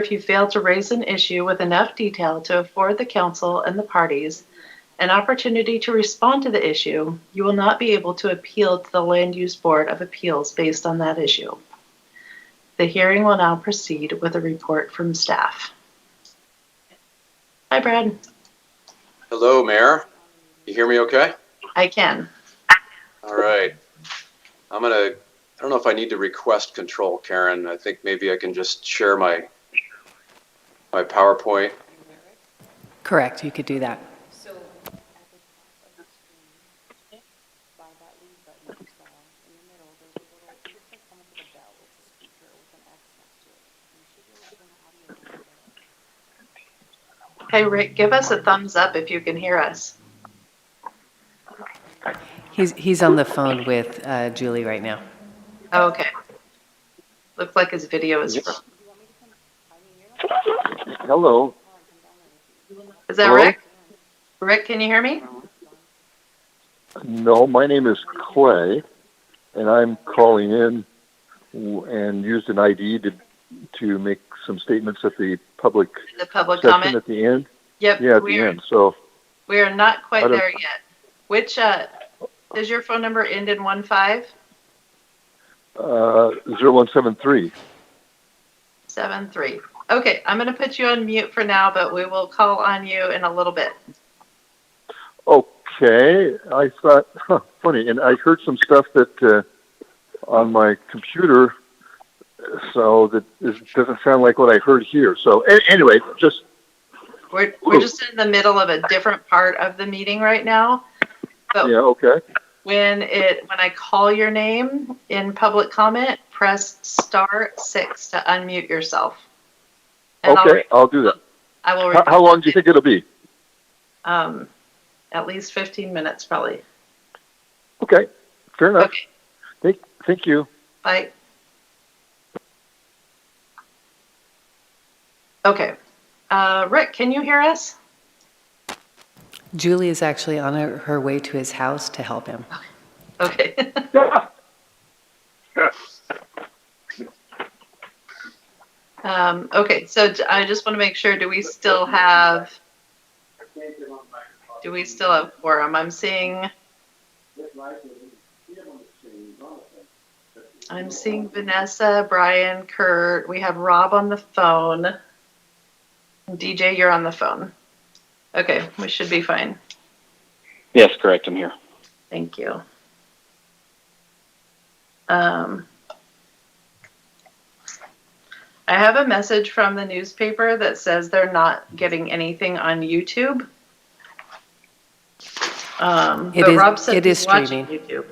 if you fail to raise an issue with enough detail to afford the council and the parties an opportunity to respond to the issue, you will not be able to appeal to the Land Use Board of Appeals based on that issue. The hearing will now proceed with a report from staff. Hi, Brad. Hello, Mayor. You hear me okay? I can. All right. I don't know if I need to request control, Karen. I think maybe I can just share my PowerPoint. Correct, you could do that. So at the top of the screen, by that lead button you saw in the middle, there's a little, it looks like almost like a bell. It's a speaker with an X next to it. You should be able to turn the audio down there. Hey, Rick, give us a thumbs up if you can hear us. He's on the phone with Julie right now. Oh, okay. Looks like his video is. Hello. Is that Hello? Rick? Rick, can you hear me? No, my name is Clay, and I'm calling in and used an ID to make some statements at the public public session comment at the end. Yep. Yeah, at the end. So we are not quite there yet. Which does your phone number end in 15? 0173. 73. Okay, I'm going to put you on mute for now, but we will call on you in a little bit. Okay, I thought, funny, and I heard some stuff that on my computer, so that it doesn't sound like what I heard here. So anyway, just we're just in the middle of a different part of the meeting right now. But yeah, okay. When I call your name in public comment, press *6 to unmute yourself. And Okay, I'll do that. I will. How long do you think it'll be? At least 15 minutes, probably. Okay, fair enough. Okay. Thank you. Bye. Okay. Rick, can you hear us? Julie is actually on her way to his house to help him. Okay. Okay, so I just want to make sure, do we still have quorum? I'm seeing Vanessa, Brian, Kurt. We have Rob on the phone. DJ, you're on the phone. Okay, we should be fine. Yes, correct. I'm here. Thank you. I have a message from the newspaper that says they're not getting anything on YouTube. But Rob said it is he's watching streaming. YouTube.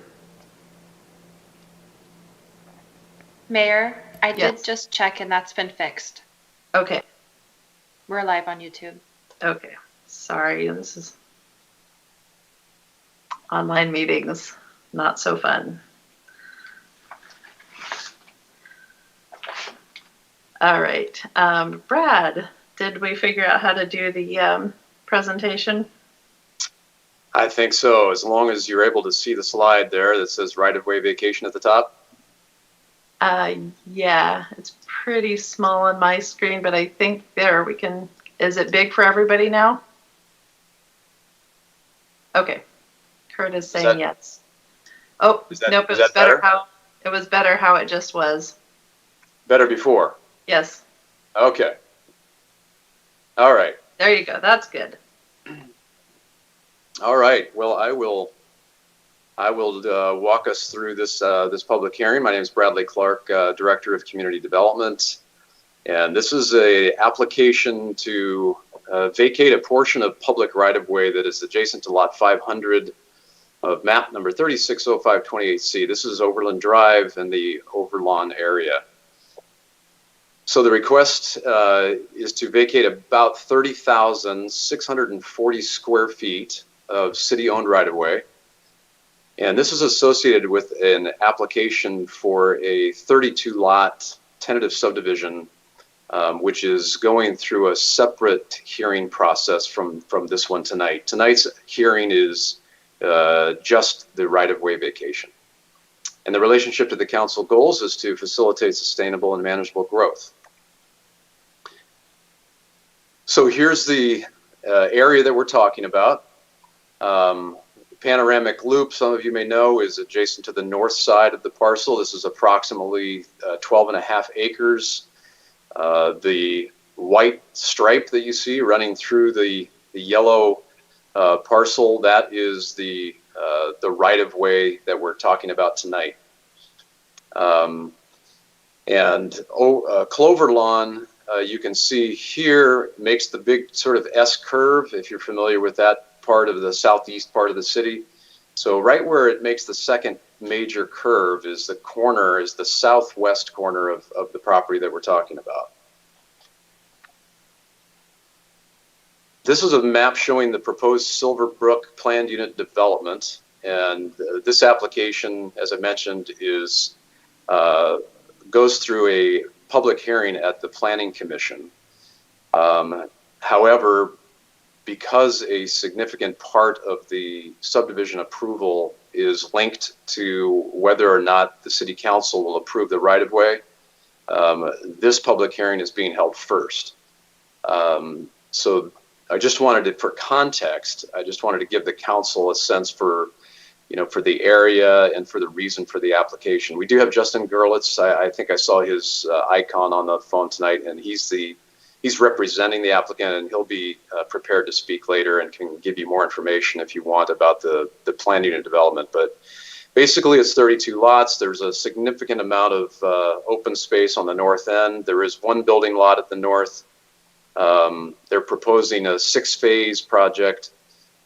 Mayor, I Yes. did just check and that's been fixed. Okay. We're live on YouTube. Okay. Sorry, this is online meetings, not so fun. All right. Brad, did we figure out how to do the presentation? I think so, as long as you're able to see the slide there that says right-of-way vacation at the top. Yeah, it's pretty small on my screen, but I think there we can. Is it big for everybody now? Okay. Kurt is saying yes. Oh, nope, it was better how it just was. Better before. Yes. Okay. All right. There you go. That's good. All right. Well, I will walk us through this this public hearing. My name is Bradley Clark, Director of Community Development, and this is a application to vacate a portion of public right-of-way that is adjacent to Lot 500 of map number 360528C. This is Overland Drive in the Overland area. So the request is to vacate about 30,640 square feet of city-owned right-of-way. And this is associated with an application for a 32-lot tentative subdivision, which is going through a separate hearing process from this one tonight. Tonight's hearing is just the right-of-way vacation. And the relationship to the council goals is to facilitate sustainable and manageable growth. So here's the area that we're talking about. Panoramic Loop, some of you may know, is adjacent to the north side of the parcel. This is approximately 12.5 acres. The white stripe that you see running through the yellow parcel, that is the right-of-way that we're talking about tonight. Clover Lawn, you can see here, makes the big sort of S curve, if you're familiar with that part of the southeast part of the city. So right where it makes the second major curve is the southwest corner of the property that we're talking about. This is a map showing the proposed Silverbrook planned unit development. And this application, as I mentioned, goes through a public hearing at the Planning Commission. However, because a significant part of the subdivision approval is linked to whether or not the City Council will approve the right-of-way, this public hearing is being held first. So I just wanted to, for context, I just wanted to give the council a sense for the area and for the reason for the application. We do have Justin Gerlitz. I think I saw his icon on the phone tonight, and he's representing the applicant, and he'll be prepared to speak later and can give you more information if you want about the planned unit development. But basically, it's 32 lots. There's a significant amount of open space on the north end. There is one building lot at the north. They're proposing a 6-phase project.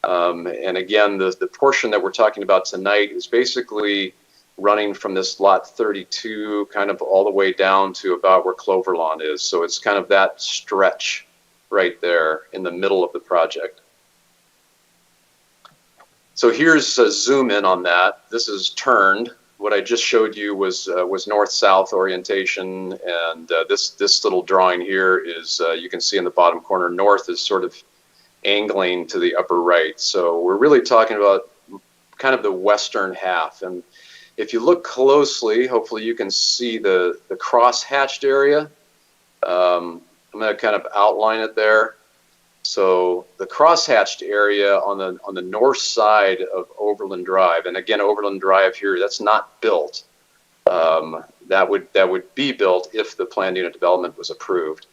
And again, the portion that we're talking about tonight is basically running from this lot 32 kind of all the way down to about where Clover Lawn is. So it's kind of that stretch right there in the middle of the project. So here's a zoom in on that. This is turned. What I just showed you was north-south orientation, and this little drawing here is, you can see in the bottom corner, north is sort of angling to the upper right. So we're really talking about kind of the western half. And if you look closely, hopefully you can see the cross-hatched area. I'm going to kind of outline it there. So the cross-hatched area on the north side of Overland Drive, and again, Overland Drive here, that's not built. That would be built if the planned unit development was approved.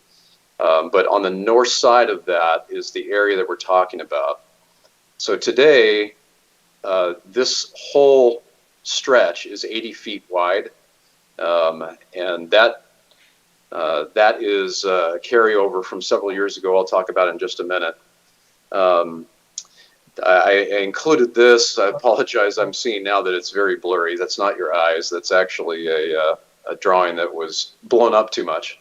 But on the north side of that is the area that we're talking about. So today, this whole stretch is 80 feet wide, and that is a carryover from several years ago. I'll talk about it in just a minute. I included this. I apologize. I'm seeing now that it's very blurry. That's not your eyes. That's actually a drawing that was blown up too much.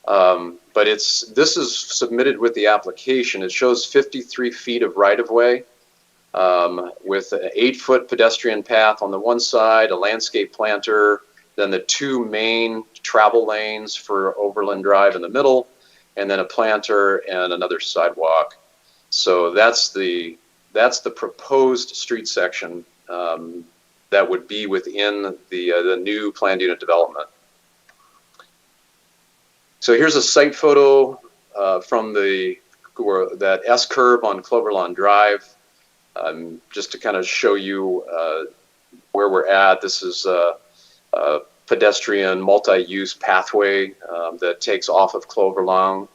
But this is submitted with the application. It shows 53 feet of right-of-way with an 8-foot pedestrian path on the one side, a landscape planter, then the 2 main travel lanes for Overland Drive in the middle, and then a planter and another sidewalk. So that's the proposed street section that would be within the new planned unit development. So here's a site photo from that S curve on Clover Lawn Drive, just to kind of show you where we're at. This is a pedestrian multi-use pathway that takes off of Clover Lawn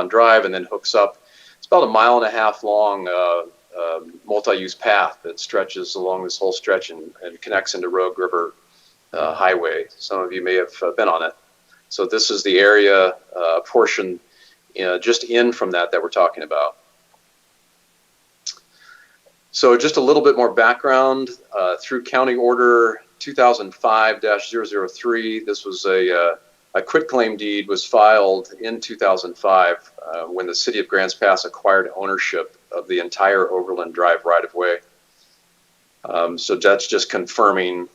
Drive and then hooks up. It's about 1.5 miles long multi-use path that stretches along this whole stretch and connects into Rogue River Highway. Some of you may have been on it. So this is the area portion just in from that we're talking about. So just a little bit more background. Through County Order 2005-003, this was a quitclaim deed was filed in 2005 when the City of Grants Pass acquired ownership of the entire Overland Drive right-of-way. So that's just confirming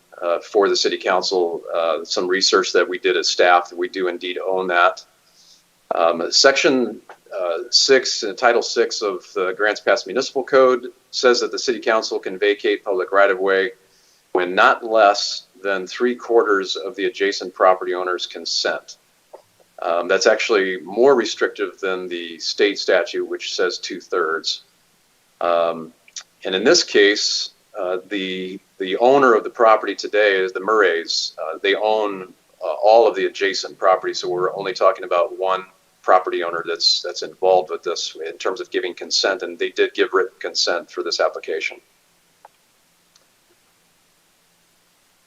for the City Council some research that we did as staff that we do indeed own that. Section 6, Title 6 of the Grants Pass Municipal Code says that the City Council can vacate public right-of-way when not less than 3/4 of the adjacent property owner's consent. That's actually more restrictive than the state statute, which says 2/3. And in this case, the owner of the property today is the Murrays. They own all of the adjacent property, so we're only talking about one property owner that's involved with this in terms of giving consent, and they did give written consent for this application.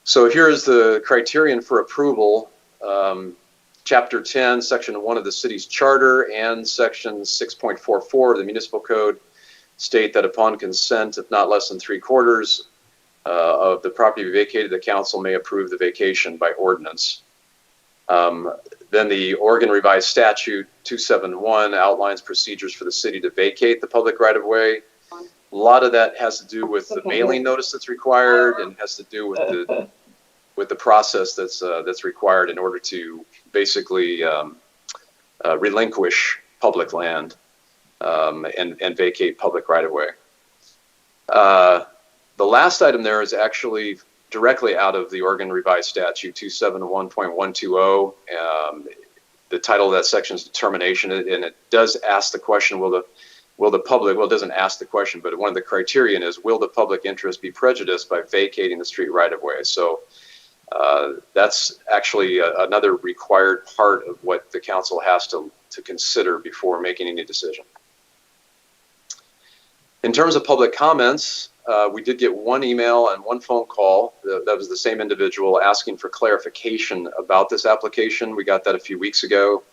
So here's the criterion for approval. Chapter 10, Section 1 of the city's charter and Section 6.44 of the municipal code state that upon consent, if not less than 3/4 of the property vacated, the council may approve the vacation by ordinance. Then the Oregon Revised Statute 271 outlines procedures for the city to vacate the public right-of-way. A lot of that has to do with the mailing notice that's required and has to do with the process that's required in order to basically relinquish public land and vacate public right-of-way. The last item there is actually directly out of the Oregon Revised Statute 271.120. The title of that section is determination, and it does ask the question, will the public, well, it doesn't ask the question, but one of the criterion is, will the public interest be prejudiced by vacating the street right-of-way? So that's actually another required part of what the council has to consider before making any decision. In terms of public comments, we did get one email and one phone call. That was the same individual asking for clarification about this application. We got that a few weeks ago.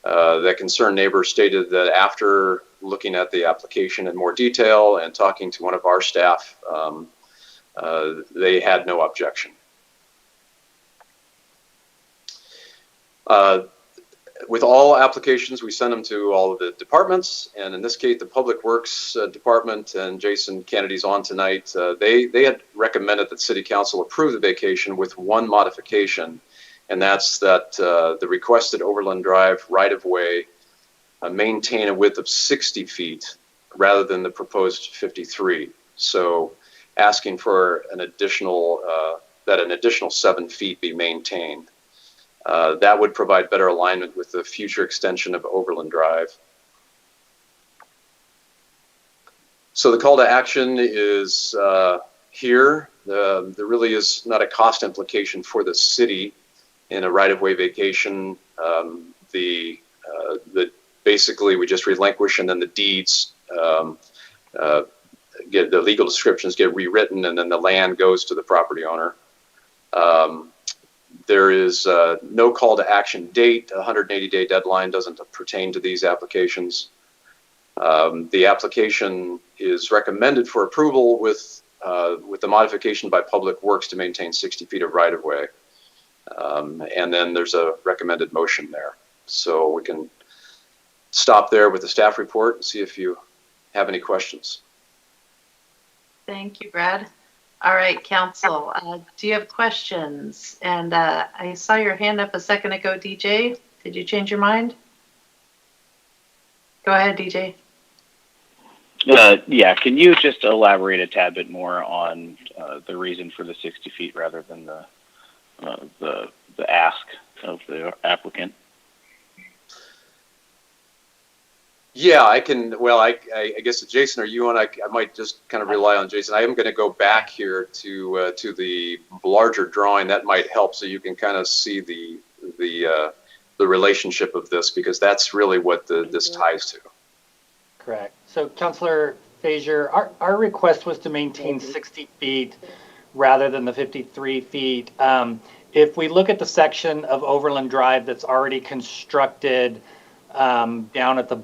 That concerned neighbor stated that after looking at the application in more detail and talking to one of our staff, they had no objection. With all applications, we send them to all of the departments, and in this case, the Public Works Department, and Jason Kennedy's on tonight, they had recommended that City Council approve the vacation with one modification, and that's that the requested Overland Drive right-of-way maintain a width of 60 feet rather than the proposed 53. So asking for an additional, that an additional 7 feet be maintained. That would provide better alignment with the future extension of Overland Drive. So the call to action is here. There really is not a cost implication for the city in a right-of-way vacation. Basically we just relinquish, and then the deeds get, the legal descriptions get rewritten, and then the land goes to the property owner. There is no call to action date. A 180-day deadline doesn't pertain to these applications. The application is recommended for approval with the modification by Public Works to maintain 60 feet of right-of-way. And then there's a recommended motion there. So we can stop there with the staff report and see if you have any questions. Thank you, Brad. All right, council, do you have questions? And I saw your hand up a second ago, DJ. Did you change your mind? Go ahead, DJ. Yeah, can you just elaborate a tad bit more on the reason for the 60 feet rather than the ask of the applicant? Yeah, I can. Well, I guess Jason, are you on? I might just kind of rely on Jason. I am going to go back here to the larger drawing. That might help, so you can kind of see the relationship of this, because that's really what this ties to. Correct. So, Councilor Frazier, our request was to maintain 60 feet rather than the 53 feet. If we look at the section of Overland Drive that's already constructed down at the,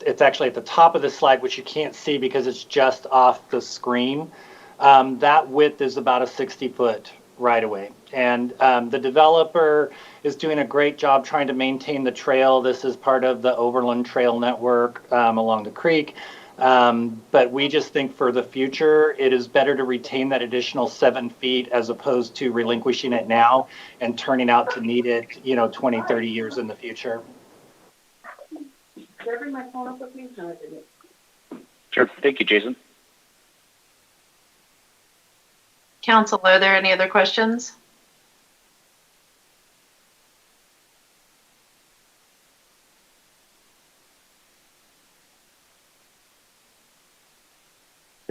it's actually at the top of the slide, which you can't see because it's just off the screen. That width is about a 60-foot right-of-way. And the developer is doing a great job trying to maintain the trail. This is part of the Overland Trail Network along the creek. But we just think for the future, it is better to retain that additional 7 feet as opposed to relinquishing it now and turning out to need it, 20, 30 years in the future. Sure. Thank you, Jason. Council, are there any other questions?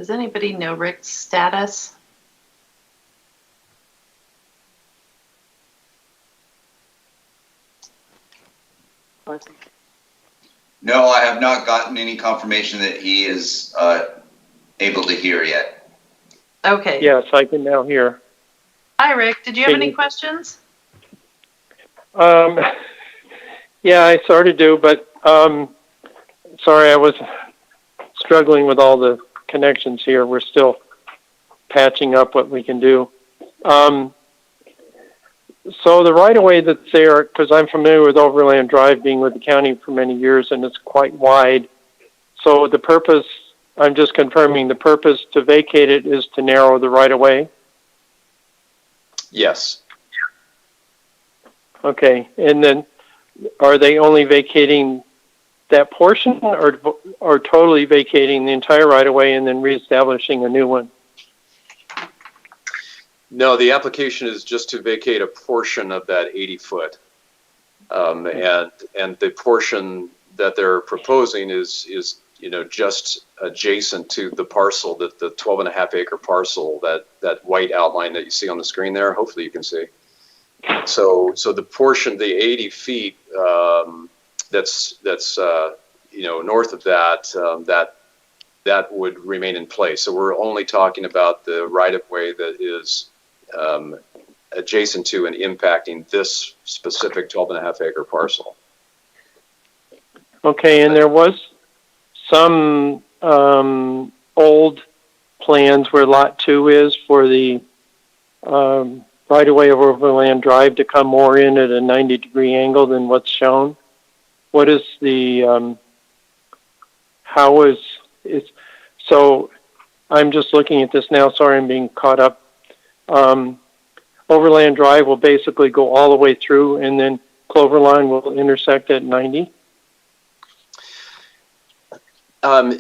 Does anybody know Rick's status? No, I have not gotten any confirmation that he is able to hear yet. Okay. Yes, I can now hear. Hi, Rick. Did you have Can any you- questions? Yeah, I sort of do, but sorry, I was struggling with all the connections here. We're still patching up what we can do. So the right-of-way that's there, because I'm familiar with Overland Drive, being with the county for many years, and it's quite wide. So the purpose, I'm just confirming, the purpose to vacate it is to narrow the right-of-way? Yes. Okay, and then are they only vacating that portion or totally vacating the entire right-of-way and then reestablishing a new one? No, the application is just to vacate a portion of that 80-foot. And the portion that they're proposing is just adjacent to the parcel, the 12.5-acre parcel, that white outline that you see on the screen there. Hopefully you can see. So the portion, the 80 feet, that's north of that would remain in place. So we're only talking about the right-of-way that is adjacent to and impacting this specific 12.5-acre parcel. Okay, and there was some old plans where Lot 2 is for the right-of-way of Overland Drive to come more in at a 90-degree angle than what's shown. What is the, so I'm just looking at this now, sorry I'm being caught up. Overland Drive will basically go all the way through and then Cloverline will intersect at 90?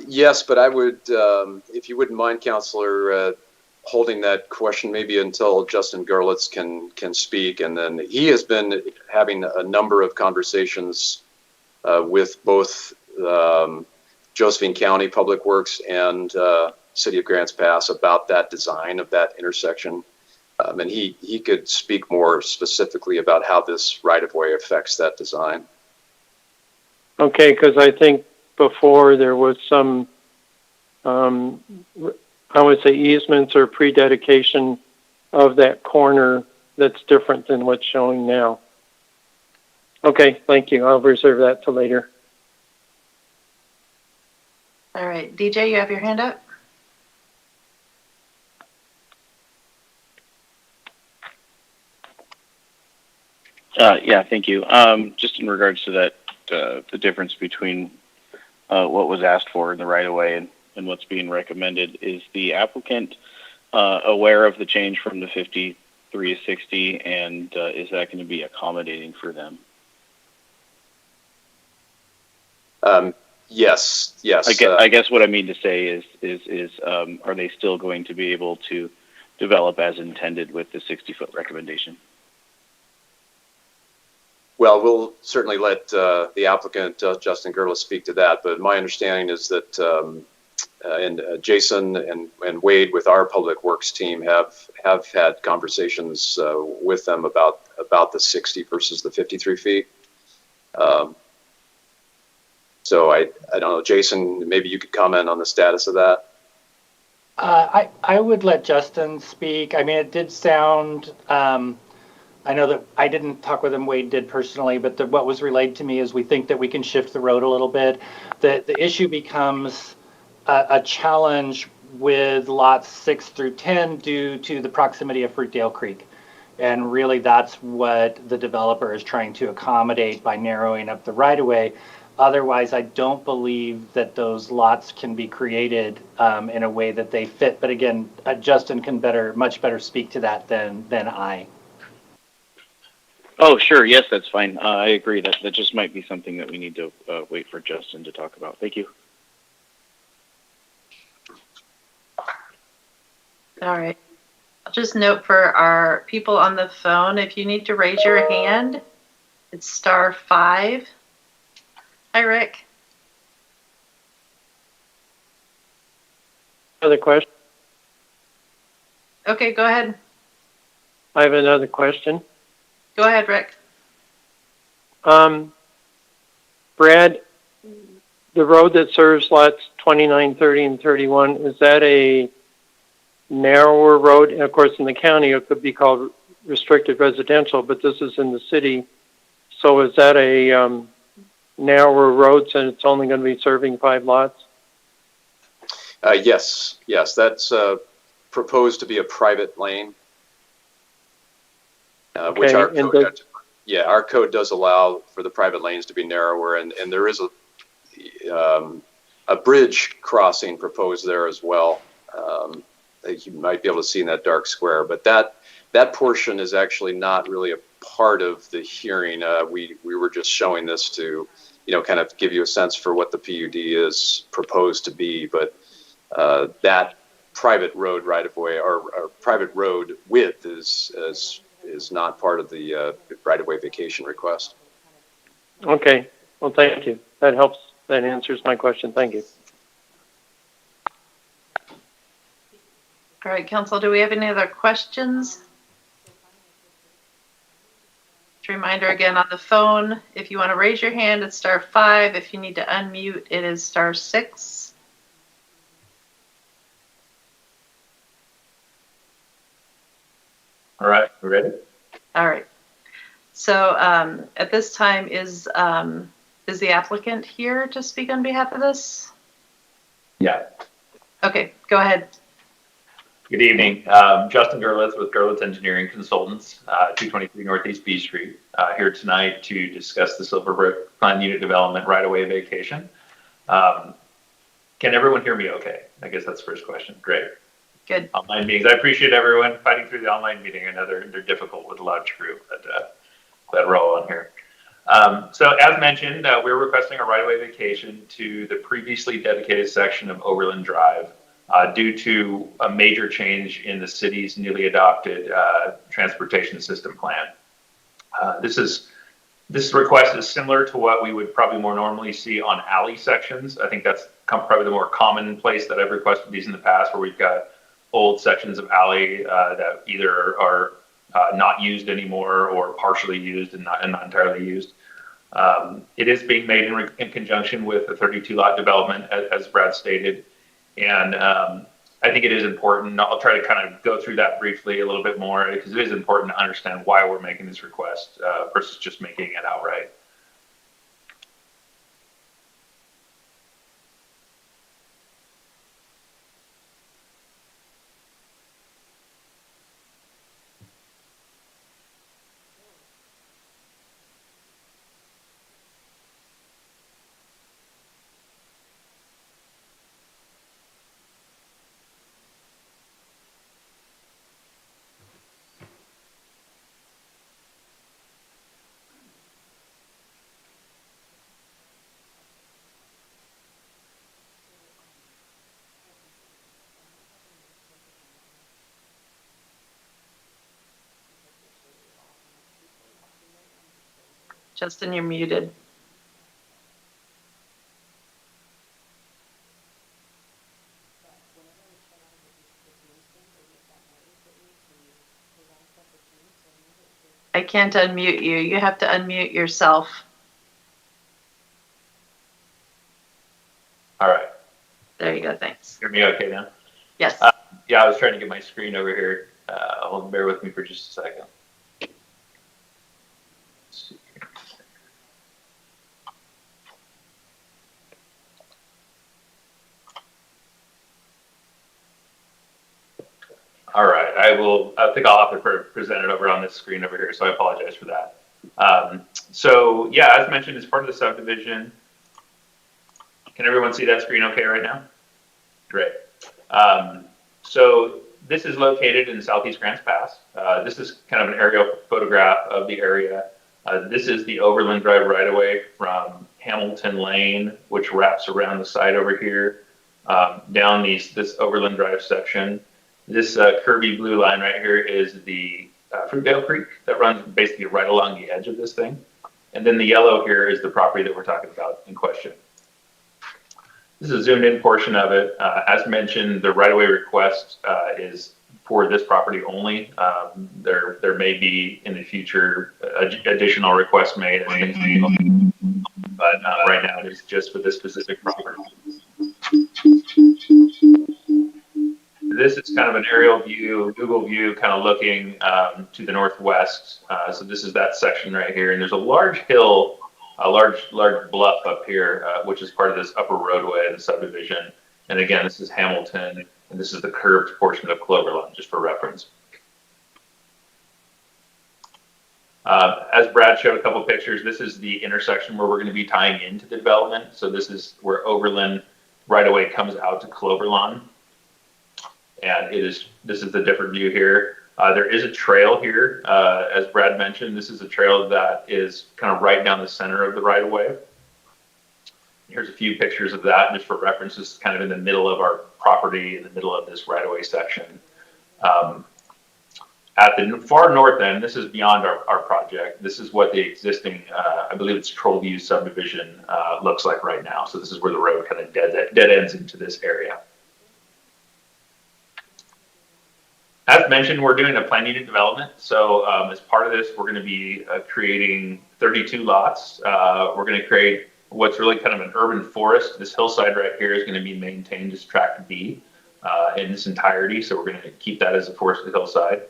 Yes, but I would, if you wouldn't mind, Counselor, holding that question maybe until Justin Gerlitz can speak. And then he has been having a number of conversations with both Josephine County Public Works and City of Grants Pass about that design of that intersection. And he could speak more specifically about how this right-of-way affects that design. Okay, because I think before there was some, I would say easements or pre-dedication of that corner that's different than what's showing now. Okay, thank you. I'll reserve that till later. All right, DJ, you have your hand up? Yeah, thank you. Just in regards to that, the difference between what was asked for in the right-of-way and what's being recommended, is the applicant aware of the change from the 53 to 60, and is that going to be accommodating for them? Yes. I guess what I mean to say is are they still going to be able to develop as intended with the 60-foot recommendation? Well, we'll certainly let the applicant, Justin Gerlitz, speak to that. But my understanding is that and Jason and Wade with our public works team have had conversations with them about the 60 versus the 53 feet. So I don't know, Jason, maybe you could comment on the status of that. I would let Justin speak. I mean, it did sound, I know that I didn't talk with him, Wade did personally, but what was relayed to me is we think that we can shift the road a little bit. The issue becomes a challenge with lots 6 through 10 due to the proximity of Fruitdale Creek. And really that's what the developer is trying to accommodate by narrowing up the right-of-way. Otherwise, I don't believe that those lots can be created in a way that they fit. But again, Justin can much better speak to that than I. Oh, sure. Yes, that's fine. I agree that just might be something that we need to wait for Justin to talk about. Thank you. All right. I'll just note for our people on the phone, if you need to raise your hand, it's *5. Hi, Rick. another question. Okay, go ahead. I have another question. Go ahead, Rick. Brad, the road that serves lots 29, 30, and 31, is that a narrower road? And of course, in the county, it could be called restricted residential, but this is in the city. So is that a narrower road since it's only going to be serving 5 lots? Yes, that's proposed to be a private lane, which our code, our code does allow for the private lanes to be narrower, and there is a bridge crossing proposed there as well. That you might be able to see in that dark square, but that portion is actually not really a part of the hearing. We were just showing this to, kind of give you a sense for what the PUD is proposed to be, but that private road right of way or private road width is not part of the right of way vacation request. Okay. Well, thank you. That helps. That answers my question. Thank you. All right, council, do we have any other questions? Just a reminder again on the phone, if you want to raise your hand, it's *5. If you need to unmute, it is *6. All right, we're ready? All right. So at this time, is the applicant here to speak on behalf of this? Yeah. Okay, go ahead. Good evening. Justin Gerlitz with Gerlitz Engineering Consultants, 223 Northeast B Street, here tonight to discuss the Silverbrook planned unit development right-of-way vacation. Can everyone hear me okay? I guess that's the first question. Great. Good. Online meetings. I appreciate everyone fighting through the online meeting. I know they're difficult with a large group, but glad we're all on here. So as mentioned, we're requesting a right-of-way vacation to the previously dedicated section of Overland Drive due to a major change in the city's newly adopted transportation system plan. This request is similar to what we would probably more normally see on alley sections. I think that's probably the more common place that I've requested these in the past, where we've got old sections of alley that either are not used anymore or partially used and not entirely used. It is being made in conjunction with the 32 lot development, as Brad stated. And I think it is important. I'll try to kind of go through that briefly a little bit more, because it is important to understand why we're making this request versus just making it outright. Justin, you're muted. I can't unmute you. You have to unmute yourself. All right. There you go. Thanks. Hear me okay now? Yes. Yeah, I was trying to get my screen over here. Hold, bear with me for just a second. Let's see here. All right, I think I'll have to present it over on this screen over here, so I apologize for that. So yeah, as mentioned, as part of the subdivision, can everyone see that screen okay right now? Great. So this is located in Southeast Grants Pass. This is kind of an aerial photograph of the area. This is the Overland Drive right-of-way from Hamilton Lane, which wraps around the site over here, down this Overland Drive section. This curvy blue line right here is the Fruitdale Creek that runs basically right along the edge of this thing. And then the yellow here is the property that we're talking about in question. This is a zoomed in portion of it. As mentioned, the right-of-way request is for this property only. There may be in the future additional requests made as things develop, but right now it is just for this specific property. This is kind of an aerial view, Google view, kind of looking to the northwest. So this is that section right here, and there's a large hill, a large bluff up here, which is part of this upper roadway in the subdivision. And again, this is Hamilton, and this is the curved portion of Cloverlawn, just for reference. As Brad showed a couple of pictures, this is the intersection where we're going to be tying into the development. So this is where Overland right away comes out to Cloverlawn. And this is the different view here. There is a trail here, as Brad mentioned. This is a trail that is kind of right down the center of the right of way. Here's a few pictures of that, just for reference. This is kind of in the middle of our property, in the middle of this right of way section. At the far north end, this is beyond our project. This is what the existing, I believe it's Trollview subdivision looks like right now. So this is where the road kind of dead ends into this area. As mentioned, we're doing a planned unit development. So as part of this, we're going to be creating 32 lots. We're going to create what's really kind of an urban forest. This hillside right here is going to be maintained as Tract B in its entirety. So we're going to keep that as a forested hillside.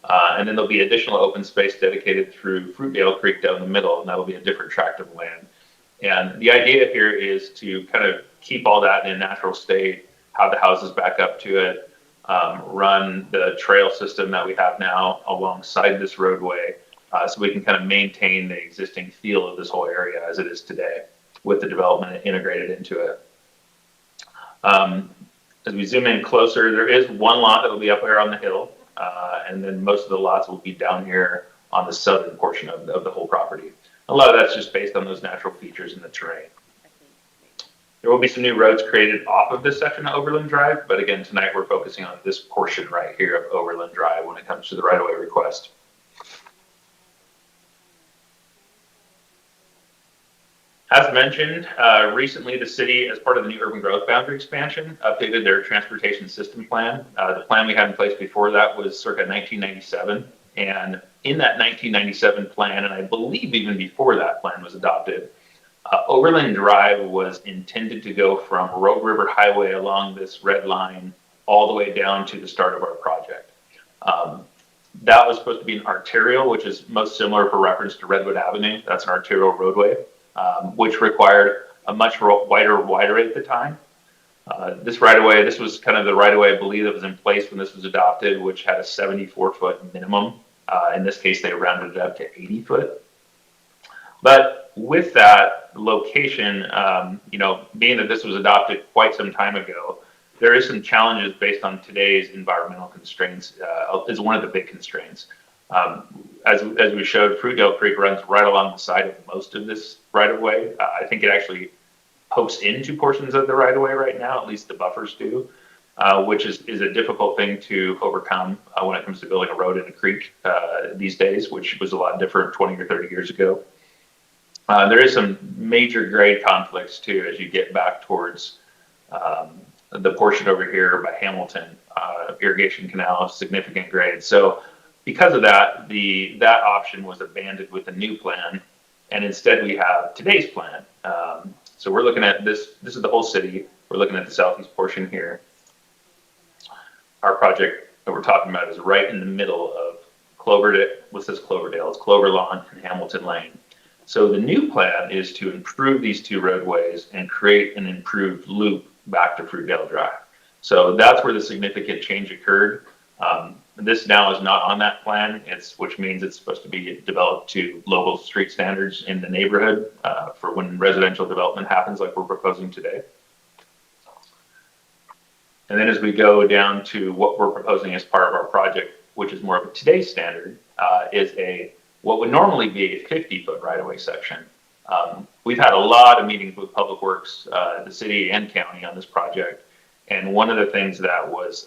And then there'll be additional open space dedicated through Fruitdale Creek down the middle, and that'll be a different tract of land. And the idea here is to kind of keep all that in a natural state, have the houses back up to it, run the trail system that we have now alongside this roadway, so we can kind of maintain the existing feel of this whole area as it is today with the development integrated into it. As we zoom in closer, there is one lot that will be up there on the hill, and then most of the lots will be down here on the southern portion of the whole property. A lot of that's just based on those natural features in the terrain. There will be some new roads created off of this section of Overland Drive, but again, tonight we're focusing on this portion right here of Overland Drive when it comes to the right-of-way request. As mentioned, recently the city, as part of the new urban growth boundary expansion, updated their transportation system plan. The plan we had in place before that was circa 1997, and in that 1997 plan, and I believe even before that plan was adopted, Overland Drive was intended to go from Rogue River Highway along this red line all the way down to the start of our project. That was supposed to be an arterial, which is most similar for reference to Redwood Avenue. That's an arterial roadway, which required a much wider rate at the time. This right-of-way, this was kind of the right-of-way I believe that was in place when this was adopted, which had a 74-foot minimum. In this case, they rounded it up to 80 foot. But with that location, being that this was adopted quite some time ago, there is some challenges based on today's environmental constraints, is one of the big constraints. As we showed, Fruitdale Creek runs right along the side of most of this right-of-way. I think it actually pokes into portions of the right-of-way right now, at least the buffers do, which is a difficult thing to overcome when it comes to building a road in a creek these days, which was a lot different 20 or 30 years ago. There is some major grade conflicts too as you get back towards the portion over here by Hamilton, irrigation canal, significant grade. So because of that, that option was abandoned with the new plan, and instead we have today's plan. So we're looking at this is the whole city. We're looking at the southeast portion here. Our project that we're talking about is right in the middle of Cloverdale. What says Cloverdale? It's Cloverlawn and Hamilton Lane. So the new plan is to improve these two roadways and create an improved loop back to Fruitdale Drive. So that's where the significant change occurred. This now is not on that plan, which means it's supposed to be developed to local street standards in the neighborhood for when residential development happens like we're proposing today. And then as we go down to what we're proposing as part of our project, which is more of a today's standard, is what would normally be a 50-foot right-of-way section. We've had a lot of meetings with Public Works, the city and county on this project. And one of the things that was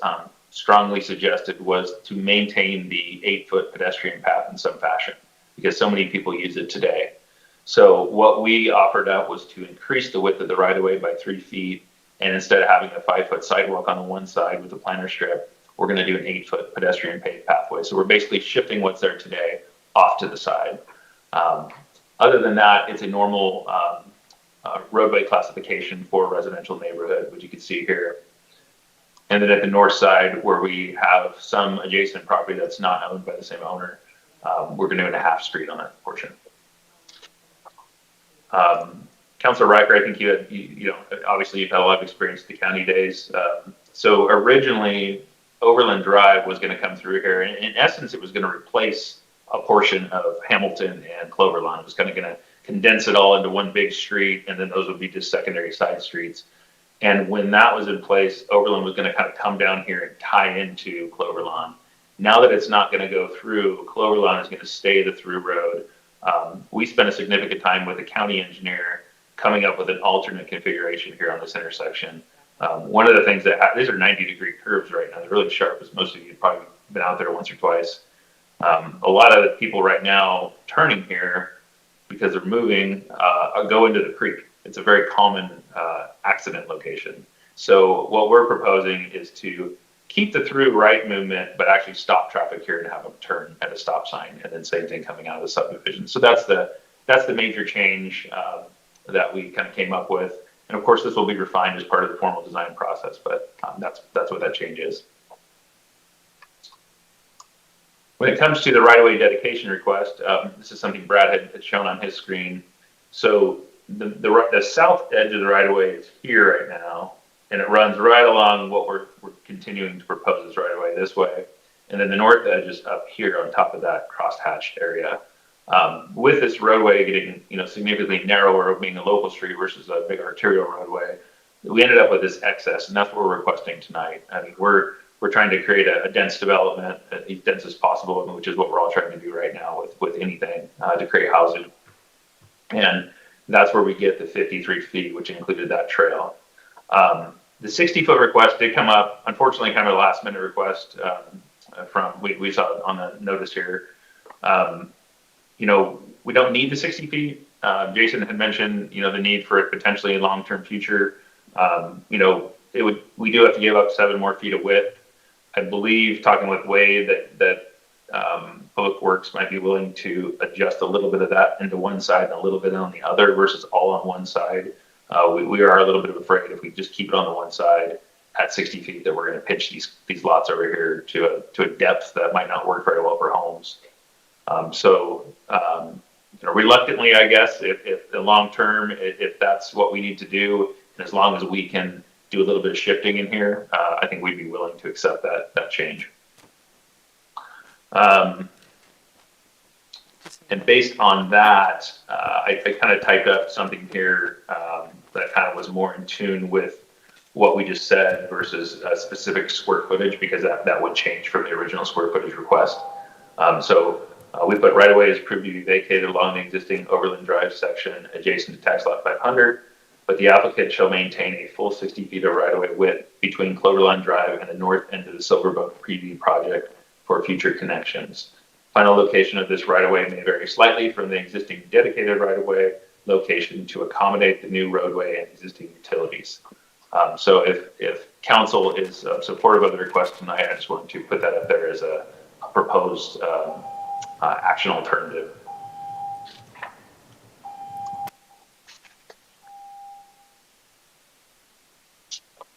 strongly suggested was to maintain the 8-foot pedestrian path in some fashion because so many people use it today. So what we offered up was to increase the width of the right-of-way by 3 feet And instead of having a 5-foot sidewalk on the one side with a planter strip, we're going to do an 8-foot pedestrian paved pathway. So we're basically shifting what's there today off to the side. Other than that, it's a normal roadway classification for a residential neighborhood, which you can see here. And then at the north side, where we have some adjacent property that's not owned by the same owner, we're going to do a half street on that portion. Councilor Riker, I think you know, obviously you've had a lot of experience at the county days. So originally, Overland Drive was going to come through here. In essence, it was going to replace a portion of Hamilton and Cloverlawn. It was kind of going to condense it all into one big street, and then those would be just secondary side streets. And when that was in place, Overland was going to kind of come down here and tie into Cloverlawn. Now that it's not going to go through, Cloverlawn is going to stay the through road. We spent a significant time with the county engineer coming up with an alternate configuration here on this intersection. One of the things that these are 90-degree curves right now. They're really sharp, as most of you have probably been out there once or twice. A lot of the people right now turning here because they're moving go into the creek. It's a very common accident location. So what we're proposing is to keep the through right movement, but actually stop traffic here and have them turn at a stop sign, and then same thing coming out of the subdivision. So that's the major change that we kind of came up with. And of course, this will be refined as part of the formal design process, but that's what that change is. When it comes to the right-of-way dedication request, this is something Brad had shown on his screen. So the south edge of the right-of-way is here right now, and it runs right along what we're continuing to propose as right-of-way this way. And then the north edge is up here on top of that cross-hatched area. With this roadway getting, you know, significantly narrower, being a local street versus a big arterial roadway, we ended up with this excess, and that's what we're requesting tonight. I mean, we're trying to create a dense development, as dense as possible, which is what we're all trying to do right now with anything to create housing. And that's where we get the 53 feet, which included that trail. The 60-foot request did come up, unfortunately, kind of a last-minute request from we saw on the notice here. You know, we don't need the 60 feet. Jason had mentioned, you know, the need for it potentially in long-term future. You know, we do have to give up 7 more feet of width. I believe, talking with Wade, that Public Works might be willing to adjust a little bit of that into one side and a little bit on the other versus all on one side. We are a little bit afraid if we just keep it on the one side at 60 feet that we're going to pitch these lots over here to a depth that might not work very well for homes. You know, reluctantly, I guess, if the long term, if that's what we need to do, and as long as we can do a little bit of shifting in here, I think we'd be willing to accept that change. And based on that, I kind of typed up something here that kind of was more in tune with what we just said versus a specific square footage, because that would change from the original square footage request. We put right-of-way is approved to be vacated along the existing Overland Drive section adjacent to tax lot 500, but the applicant shall maintain a full 60 feet of right-of-way width between Overland Drive and the north end of the Silverbrook preview project for future connections. Final location of this right-of-way may vary slightly from the existing dedicated right-of-way location to accommodate the new roadway and existing utilities. So if council is supportive of the request tonight, I just wanted to put that up there as a proposed action alternative.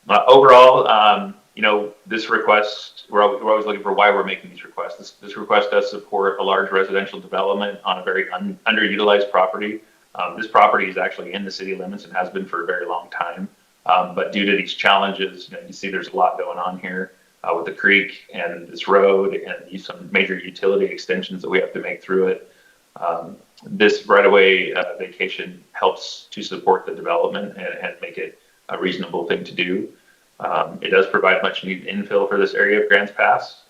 Overall, you know, this request, we're always looking for why we're making these requests. This request does support a large residential development on a very underutilized property. This property is actually in the city limits and has been for a very long time. But due to these challenges, you know, you see there's a lot going on here with the creek and this road and some major utility extensions that we have to make through it. This right-of-way vacation helps to support the development and make it a reasonable thing to do. It does provide much needed infill for this area of Grants Pass.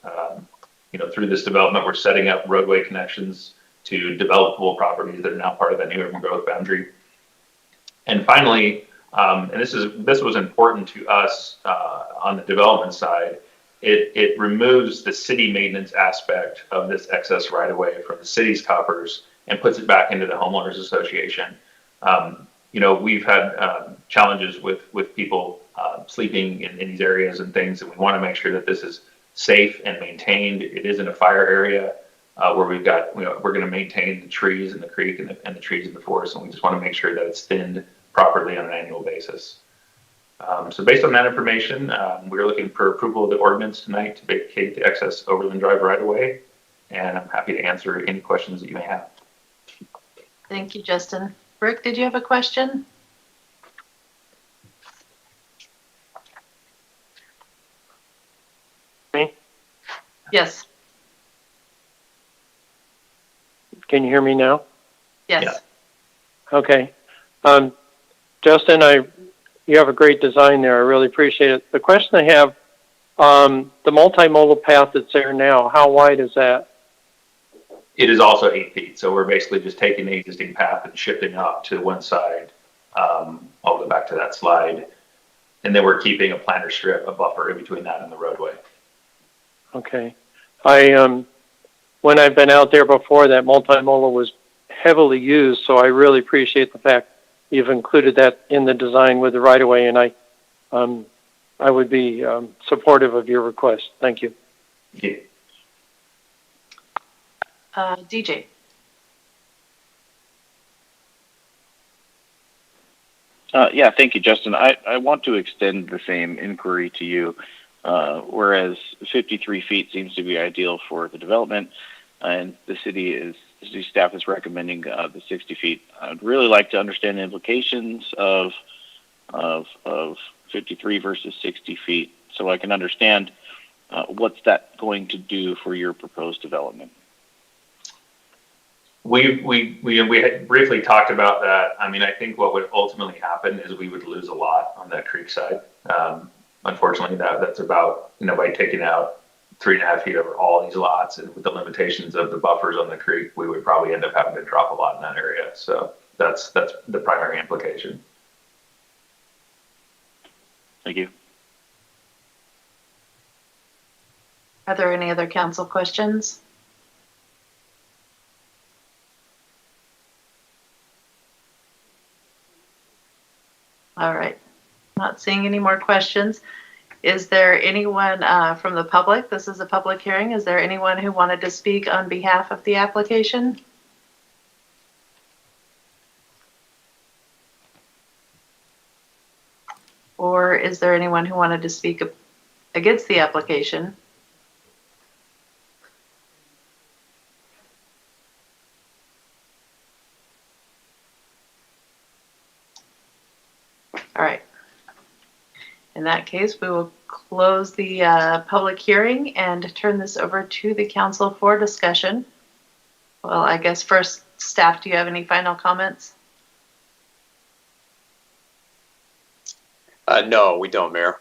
You know, through this development, we're setting up roadway connections to developable properties that are now part of that new urban growth boundary. And finally, and this was important to us on the development side, it removes the city maintenance aspect of this excess right-of-way from the city's coffers and puts it back into the homeowners association. we've had challenges with people sleeping in these areas and things, and we want to make sure that this is safe and maintained. It isn't a fire area where we've got, we're going to maintain the trees in the creek and the trees in the forest, and we just want to make sure that it's thinned properly on an annual basis. So based on that information, we're looking for approval of the ordinance tonight to vacate the excess Overland Drive right away, and I'm happy to answer any questions that you may have. Thank you, Justin. Rick, did you have a question? Me? Yes. Can you hear me now? Yes. Yeah. Okay. Justin, you have a great design there. I really appreciate it. The question I have, the multimodal path that's there now, how wide is that? It is also 8 feet. So we're basically just taking the existing path and shifting up to one side, all the way back to that slide. And then we're keeping a planter strip, a buffer in between that and the roadway. Okay. When I've been out there before, that multimodal was heavily used, so I really appreciate the fact you've included that in the design with the right-of-way, and I would be supportive of your request. Thank you. Yeah. DJ. Yeah, thank you, Justin. I want to extend the same inquiry to you. Whereas 53 feet seems to be ideal for the development, and the city staff is recommending the 60 feet. I'd really like to understand the implications of 53 versus 60 feet, so I can understand what's that going to do for your proposed development. We had briefly talked about that. I mean, I think what would ultimately happen is we would lose a lot on that creek side. Unfortunately, that's about, by taking out 3.5 feet over all these lots, and with the limitations of the buffers on the creek, we would probably end up having to drop a lot in that area. So that's the primary implication. Thank you. Are there any other council questions? All right. Not seeing any more questions. Is there anyone from the public? This is a public hearing. Is there anyone who wanted to speak on behalf of the application? Or is there anyone who wanted to speak against the application? All right. In that case, we will close the public hearing and turn this over to the council for discussion. Well, I guess first, staff, do you have any final comments? No, we don't, Mayor.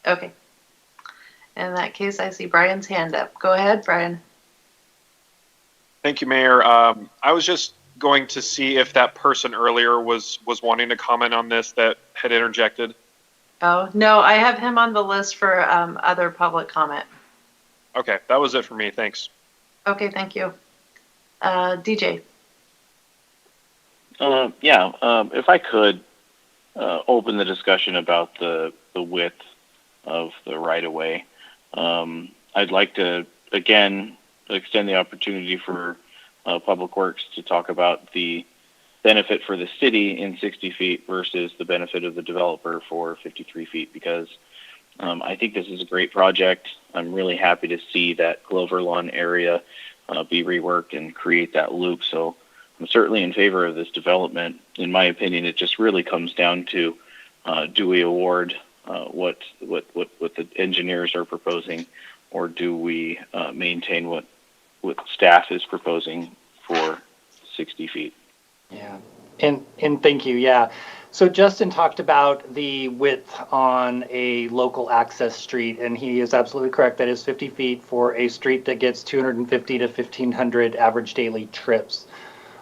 Okay. In that case, I see Brian's hand up. Go ahead, Brian. Thank you, Mayor. I was just going to see if that person earlier was wanting to comment on this that had interjected. Oh, no, I have him on the list for other public comment. Okay, that was it for me. Thanks. Okay, thank you. DJ. If I could open the discussion about the width of the right-of-way. I'd like to, again, extend the opportunity for Public Works to talk about the benefit for the city in 60 feet versus the benefit of the developer for 53 feet, because I think this is a great project. I'm really happy to see that Glover Lawn area be reworked and create that loop. So I'm certainly in favor of this development. In my opinion, it just really comes down to do we award what the engineers are proposing, or do we maintain what staff is proposing for 60 feet? Yeah, and thank you. Yeah. So Justin talked about the width on a local access street, and he is absolutely correct. That is 50 feet for a street that gets 250 to 1,500 average daily trips.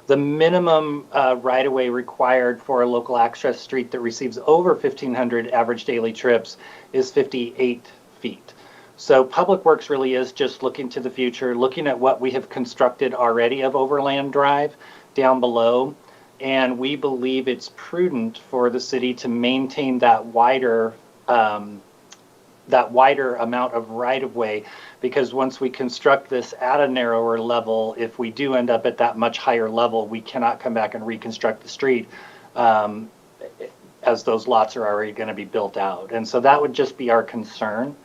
The minimum right-of-way required for a local access street that receives over 1,500 average daily trips is 58 feet. So Public Works really is just looking to the future, looking at what we have constructed already of Overland Drive down below, And we believe it's prudent for the city to maintain that wider amount of right-of-way, because once we construct this at a narrower level, if we do end up at that much higher level, we cannot come back and reconstruct the street as those lots are already going to be built out. And so that would just be our concern.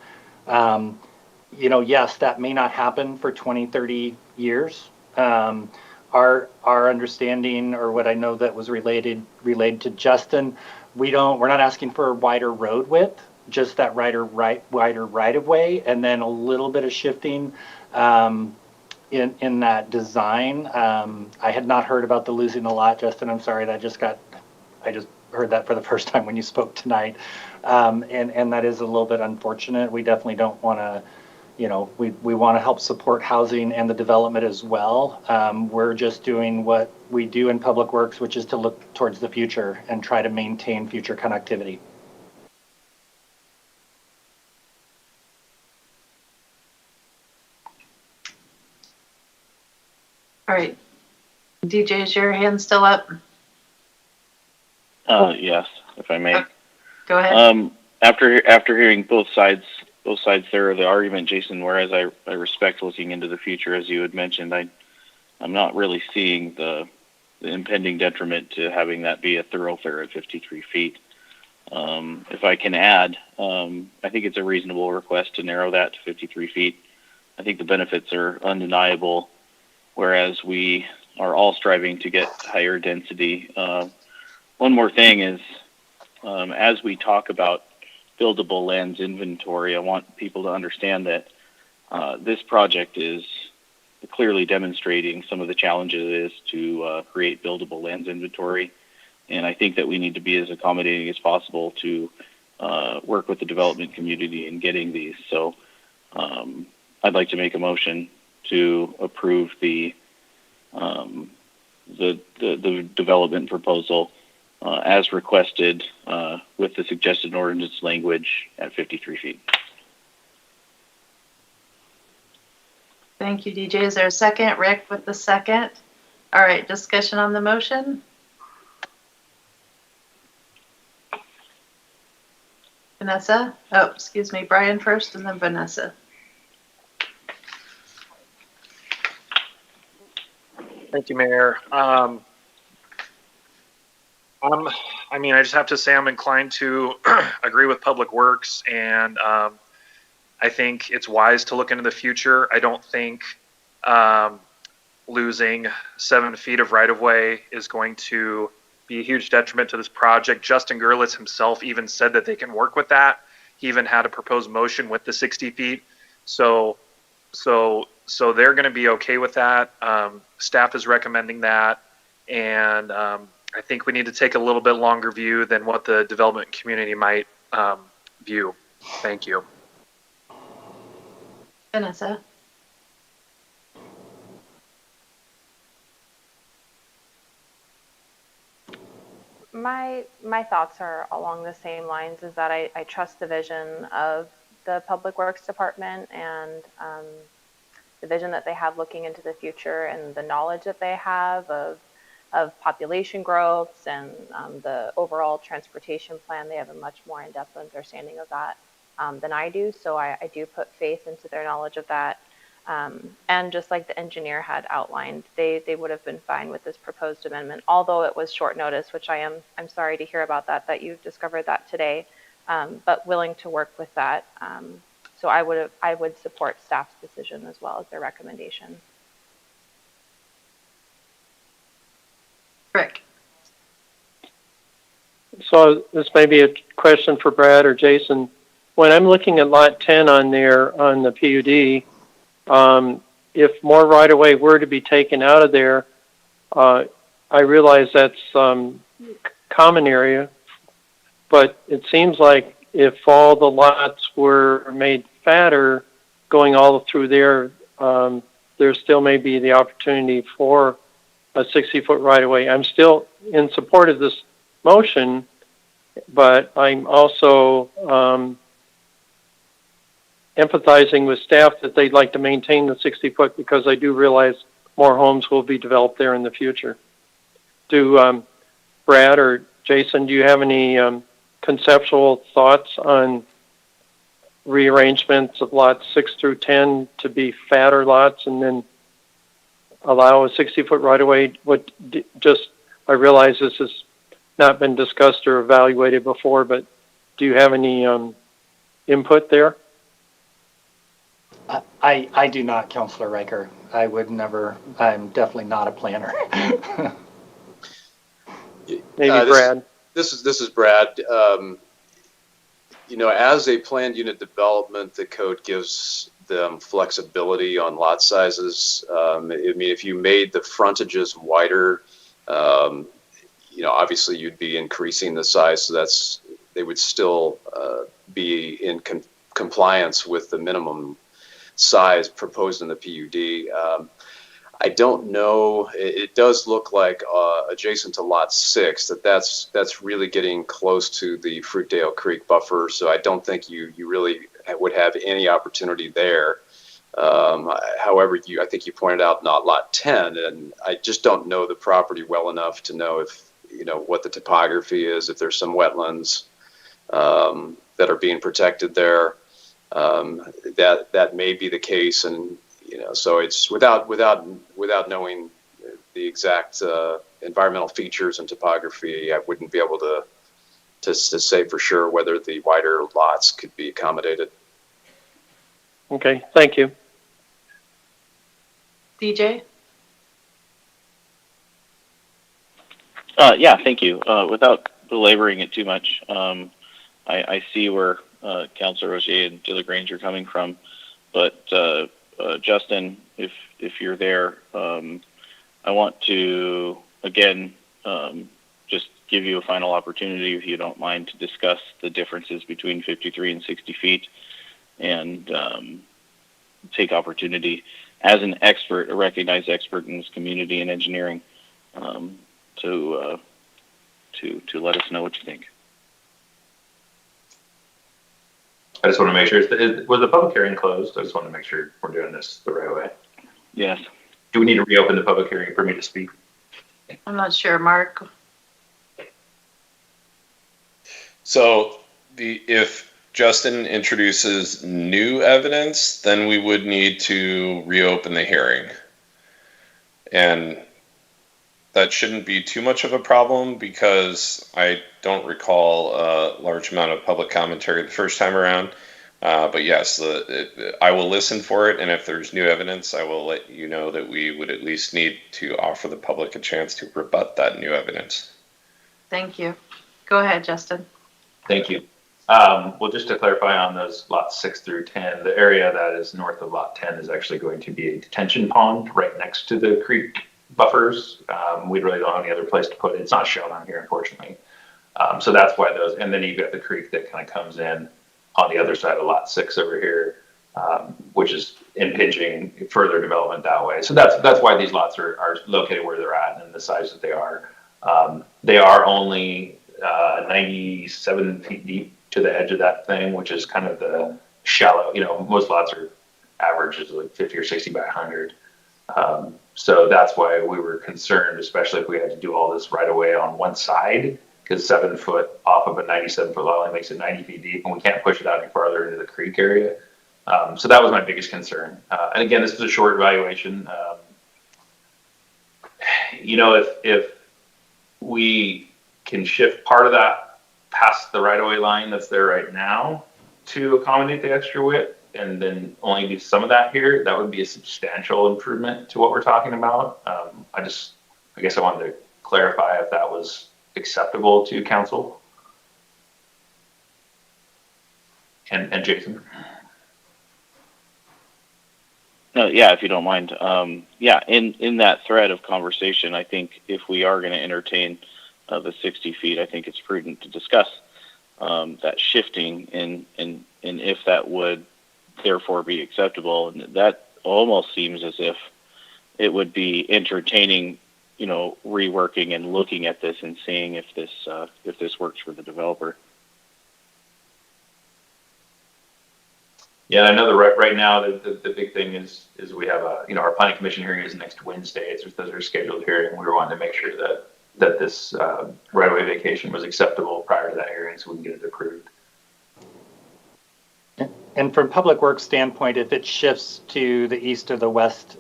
Yes, that may not happen for 20, 30 years. Our understanding, or what I know that was related to Justin, we're not asking for a wider road width, just that wider right of way, and then a little bit of shifting in that design. I had not heard about the losing a lot, Justin. I'm sorry, I just heard that for the first time when you spoke tonight, and that is a little bit unfortunate. We definitely don't want to. We want to help support housing and the development as well. We're just doing what we do in Public Works, which is to look towards the future and try to maintain future connectivity. All right. DJ, is your hand still up? Yes, if I may. Go ahead. After hearing both sides there of the argument, Jason, whereas I respect looking into the future, as you had mentioned, I'm not really seeing the impending detriment to having that be a thoroughfare at 53 feet. If I can add, I think it's a reasonable request to narrow that to 53 feet. I think the benefits are undeniable, whereas we are all striving to get higher density. One more thing is, as we talk about buildable lands inventory, I want people to understand that this project is clearly demonstrating some of the challenges it is to create buildable lands inventory. And I think that we need to be as accommodating as possible to work with the development community in getting these. So I'd like to make a motion to approve the development proposal as requested with the suggested ordinance language at 53 feet. Thank you, DJ. Is there a second? Rick with the second. All right, discussion on the motion. Vanessa? Oh, excuse me, Brian first and then Vanessa. Thank you, Mayor. I just have to say I'm inclined to agree with Public Works, and I think it's wise to look into the future. I don't think losing 7 feet of right-of-way is going to be a huge detriment to this project. Justin Gerlitz himself even said that they can work with that. He even had a proposed motion with the 60 feet. So they're going to be okay with that. Staff is recommending that, and I think we need to take a little bit longer view than what the development community might view. Thank you. Vanessa? My thoughts are along the same lines, is that I trust the vision of the Public Works Department and the vision that they have looking into the future, and the knowledge that they have of population growths and the overall transportation plan. They have a much more in-depth understanding of that than I do. So I do put faith into their knowledge of that. And just like the engineer had outlined, they would have been fine with this proposed amendment, although it was short notice, which I'm sorry to hear about that you've discovered that today, but willing to work with that. So I would support staff's decision as well as their recommendation. Rick? So this may be a question for Brad or Jason. When I'm looking at lot 10 on there on the PUD, if more right-of-way were to be taken out of there, I realize that's common area, but it seems like if all the lots were made fatter going all through there, there still may be the opportunity for a 60-foot right-of-way. I'm still in support of this motion, but I'm also empathizing with staff that they'd like to maintain the 60-foot, because I do realize more homes will be developed there in the future. Brad or Jason, do you have any conceptual thoughts on rearrangements of lots 6 through 10 to be fatter lots and then allow a 60-foot right-of-way? I realize this has not been discussed or evaluated before, but do you have any input there? I do not, Councilor Riker. I would never, I'm definitely not a planner. Maybe Brad. This is Brad. As a planned unit development, the code gives them flexibility on lot sizes. If you made the frontages wider, obviously you'd be increasing the size, so they would still be in compliance with the minimum size proposed in the PUD. I don't know. It does look like adjacent to lot 6 that's really getting close to the Fruitdale Creek buffer. So I don't think you really would have any opportunity there. However, I think you pointed out not lot 10, and I just don't know the property well enough to know if what the topography is, if there's some wetlands that are being protected there. That may be the case, and so it's without knowing the exact environmental features and topography, I wouldn't be able to say for sure whether the wider lots could be accommodated. Okay, thank you. DJ? Yeah, thank you. Without belaboring it too much, I see where Councilor Rocher and DeLaGrange are coming from, but Justin, if you're there, I want to again just give you a final opportunity, if you don't mind, to discuss the differences between 53 and 60 feet, and take opportunity as an expert, a recognized expert in this community in engineering, to let us know what you think. I just want to make sure, was the public hearing closed? I just want to make sure we're doing this the right way. Yes. Do we need to reopen the public hearing for me to speak? I'm not sure, Mark. So if Justin introduces new evidence, then we would need to reopen the hearing. And that shouldn't be too much of a problem because I don't recall a large amount of public commentary the first time around. But yes, I will listen for it, and if there's new evidence, I will let you know that we would at least need to offer the public a chance to rebut that new evidence. Thank you. Go ahead, Justin. Thank you. Well, just to clarify on those lots 6 through 10, the area that is north of lot 10 is actually going to be a detention pond right next to the creek buffers. We really don't have any other place to put it. It's not shown on here, unfortunately. So that's why those, and then you've got the creek that kind of comes in on the other side of lot 6 over here, which is impinging further development that way. So that's why these lots are located where they're at and the size that they are. They are only 97 feet deep to the edge of that thing, which is kind of the shallow, most lots are averages like 50 or 60 by 100. So that's why we were concerned, especially if we had to do all this right away on one side, because 7 foot off of a 97-foot lot only makes it 90 feet deep, and we can't push it out any farther into the creek area. So that was my biggest concern. And again, this is a short evaluation. If we can shift part of that past the right-of-way line that's there right now to accommodate the extra width, and then only do some of that here, that would be a substantial improvement to what we're talking about. I guess I wanted to clarify if that was acceptable to council. And Jason. No, yeah, if you don't mind. Yeah, in that thread of conversation, I think if we are going to entertain the 60 feet, I think it's prudent to discuss that shifting and if that would therefore be acceptable. And that almost seems as if it would be entertaining, reworking and looking at this and seeing if this works for the developer. Yeah, I know right now the big thing is we have our planning commission hearing is next Wednesday. Those are scheduled here, and we were wanting to make sure that that this right-of-way vacation was acceptable prior to that hearing, so we can get it approved. And from Public Works standpoint, if it shifts to the east or the west,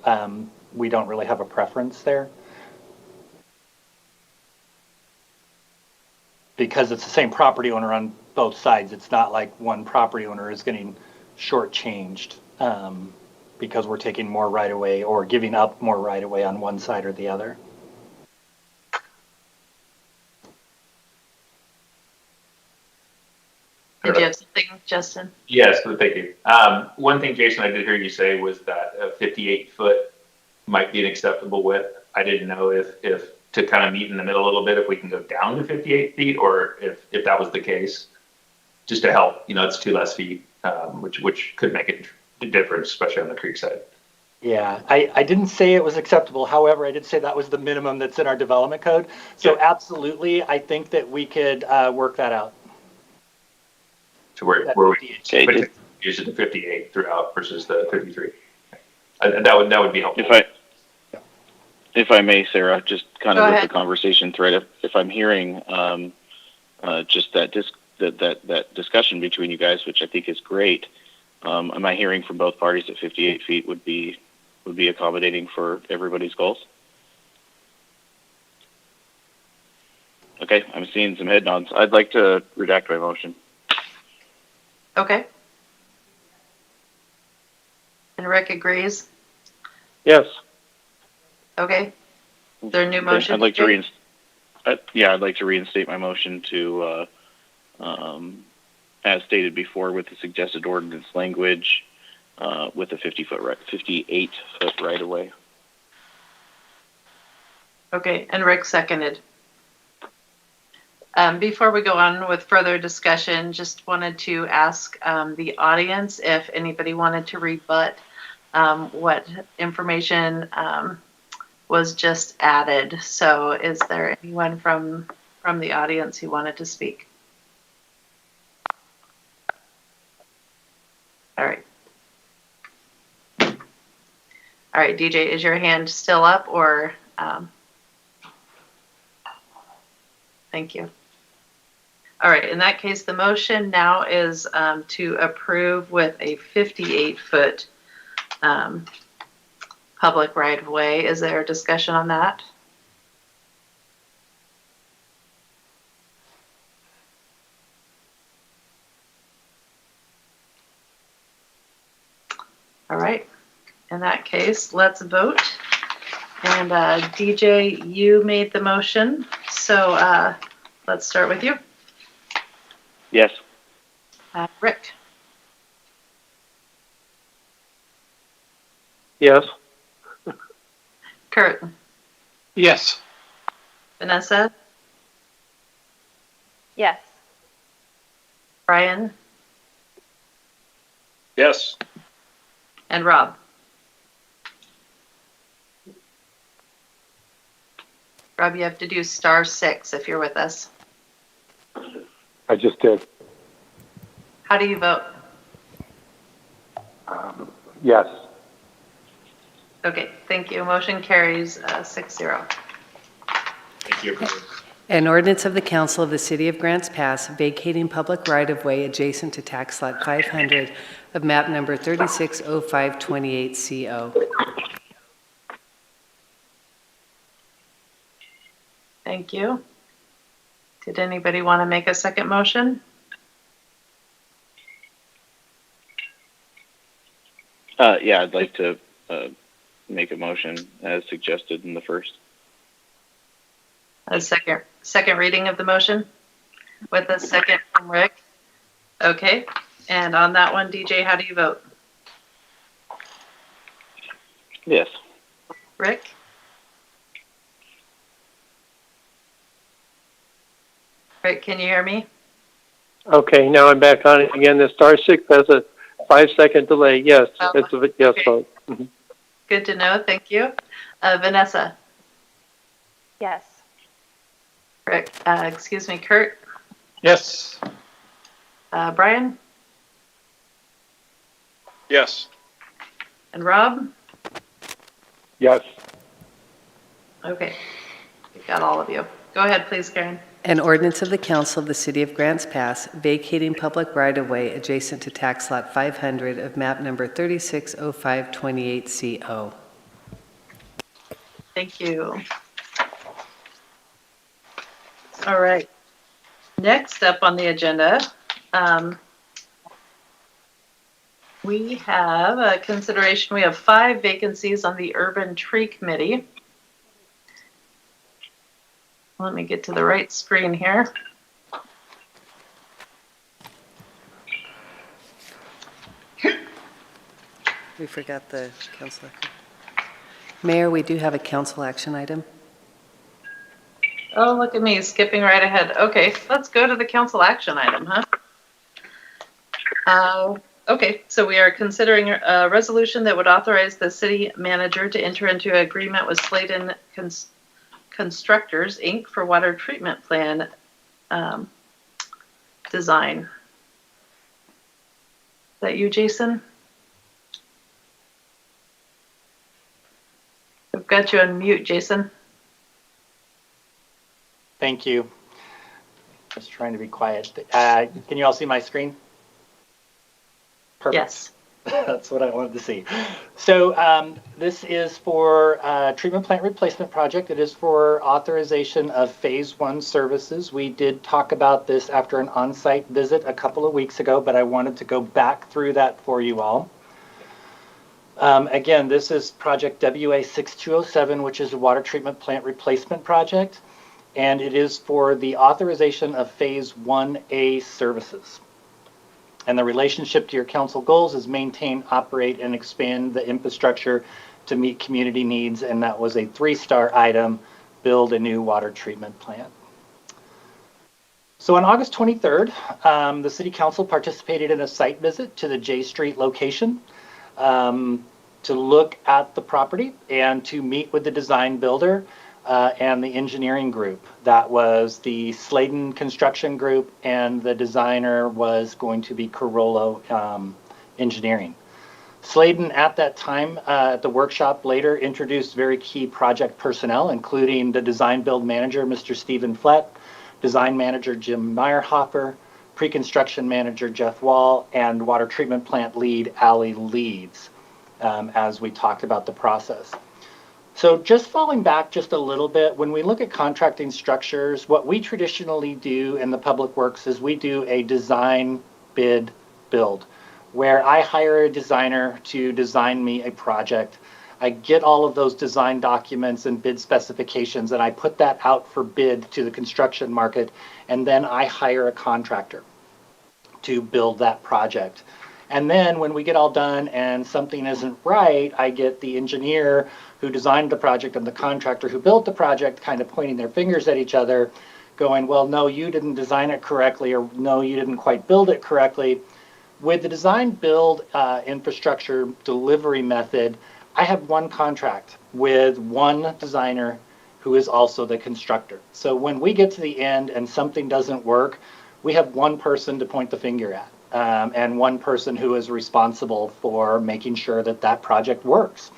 we don't really have a preference there. Because it's the same property owner on both sides. It's not like one property owner is getting shortchanged because we're taking more right of way or giving up more right of way on one side or the other. Did you have something, Justin? Yes, thank you. One thing, Jason, I did hear you say was that a 58-foot might be an acceptable width. I didn't know if to kind of meet in the middle a little bit, if we can go down to 58 feet, or if that was the case, just to help. You know, it's 2 less feet, which could make a difference, especially on the creek side. Yeah, I didn't say it was acceptable. However, I did say that was the minimum that's in our development code. So absolutely, I think that we could work that out. To where we use it to 58 throughout versus the 53. That would be helpful. If I may, Sarah, just kind of Go with ahead. the conversation thread, if I'm hearing just that discussion between you guys, which I think is great, am I hearing from both parties that 58 feet would be accommodating for everybody's goals? Okay, I'm seeing some head nods. I'd like to redact my motion. Okay. And Rick agrees? Yes. Okay. Is there a new motion? I'd like to I'd like to reinstate my motion to, as stated before, with the suggested ordinance language, with the 58-foot right of way. Okay, and Rick seconded. Before we go on with further discussion, just wanted to ask the audience if anybody wanted to rebut what information was just added. So is there anyone from the audience who wanted to speak? All right. All right, DJ, is your hand still up or? Thank you. All right, in that case, the motion now is to approve with a 58-foot public right-of-way. Is there a discussion on that? All right, in that case, let's vote. And DJ, you made the motion, so let's start with you. Yes. Rick? Yes. Kurt? Yes. Vanessa? Yes. Brian? Yes. And Rob? Rob, you have to do *6 if you're with us. I just did. How do you vote? Yes. Okay, thank you. Motion carries 6-0. Thank you. An ordinance of the Council of the City of Grants Pass vacating public right-of-way adjacent to tax lot 500 of map number 360528CO. Thank you. Did anybody want to make a second motion? Yeah, I'd like to make a motion as suggested in the first. A second reading of the motion with a second from Rick. Okay, and on that one, DJ, how do you vote? Yes. Rick? Rick, can you hear me? Okay, now I'm back on it again. The *6 has a 5-second delay. Yes, it's a yes okay. vote. Mhm. Good to know. Thank you. Vanessa? Yes. Rick, excuse me, Kurt? Yes. Brian? Yes. And Rob? Yes. Okay, we got all of you. Go ahead, please, Karen. An ordinance of the Council of the City of Grants Pass vacating public right-of-way adjacent to tax lot 500 of map number 360528CO. Thank you. All right. Next up on the agenda, we have a consideration. We have 5 vacancies on the Urban Tree Committee. Let me get to the right screen here. We forgot the council action. Mayor, we do have a council action item. Oh, look at me skipping right ahead. Okay, let's go to the council action item, huh? Okay, so we are considering a resolution that would authorize the city manager to enter into an agreement with Sladen Constructors, Inc. for water treatment plan design. Is that you, Jason? I've got you on mute, Jason. Thank you. Just trying to be quiet. Can you all see my screen? Perfect. Yes. That's what I wanted to see. So this is for treatment plant replacement project. It is for authorization of phase 1 services. We did talk about this after an on-site visit a couple of weeks ago, but I wanted to go back through that for you all. Again, this is project WA6207, which is a water treatment plant replacement project, and it is for the authorization of phase 1A services. And the relationship to your council goals is maintain, operate, and expand the infrastructure to meet community needs. And that was a 3-star item, build a new water treatment plant. So on August 23rd, the City Council participated in a site visit to the J Street location to look at the property and to meet with the design builder and the engineering group. That was the Sladen Construction Group, and the designer was going to be Carollo Engineering. Sladen at that time at the workshop later introduced very key project personnel, including the design build manager, Mr. Stephen Flett, design manager Jim Meyerhofer, pre-construction manager Jeff Wall, and water treatment plant lead Allie Leeds as we talked about the process. So just falling back just a little bit, when we look at contracting structures, what we traditionally do in the public works is we do a design, bid, build, where I hire a designer to design me a project. I get all of those design documents and bid specifications, and I put that out for bid to the construction market, and then I hire a contractor to build that project. And then when we get all done and something isn't right, I get the engineer who designed the project and the contractor who built the project kind of pointing their fingers at each other, going, well, no, you didn't design it correctly, or no, you didn't quite build it correctly. With the design build infrastructure delivery method, I have one contract with one designer who is also the constructor. So when we get to the end and something doesn't work, we have one person to point the finger at. And one person who is responsible for making sure that that project works.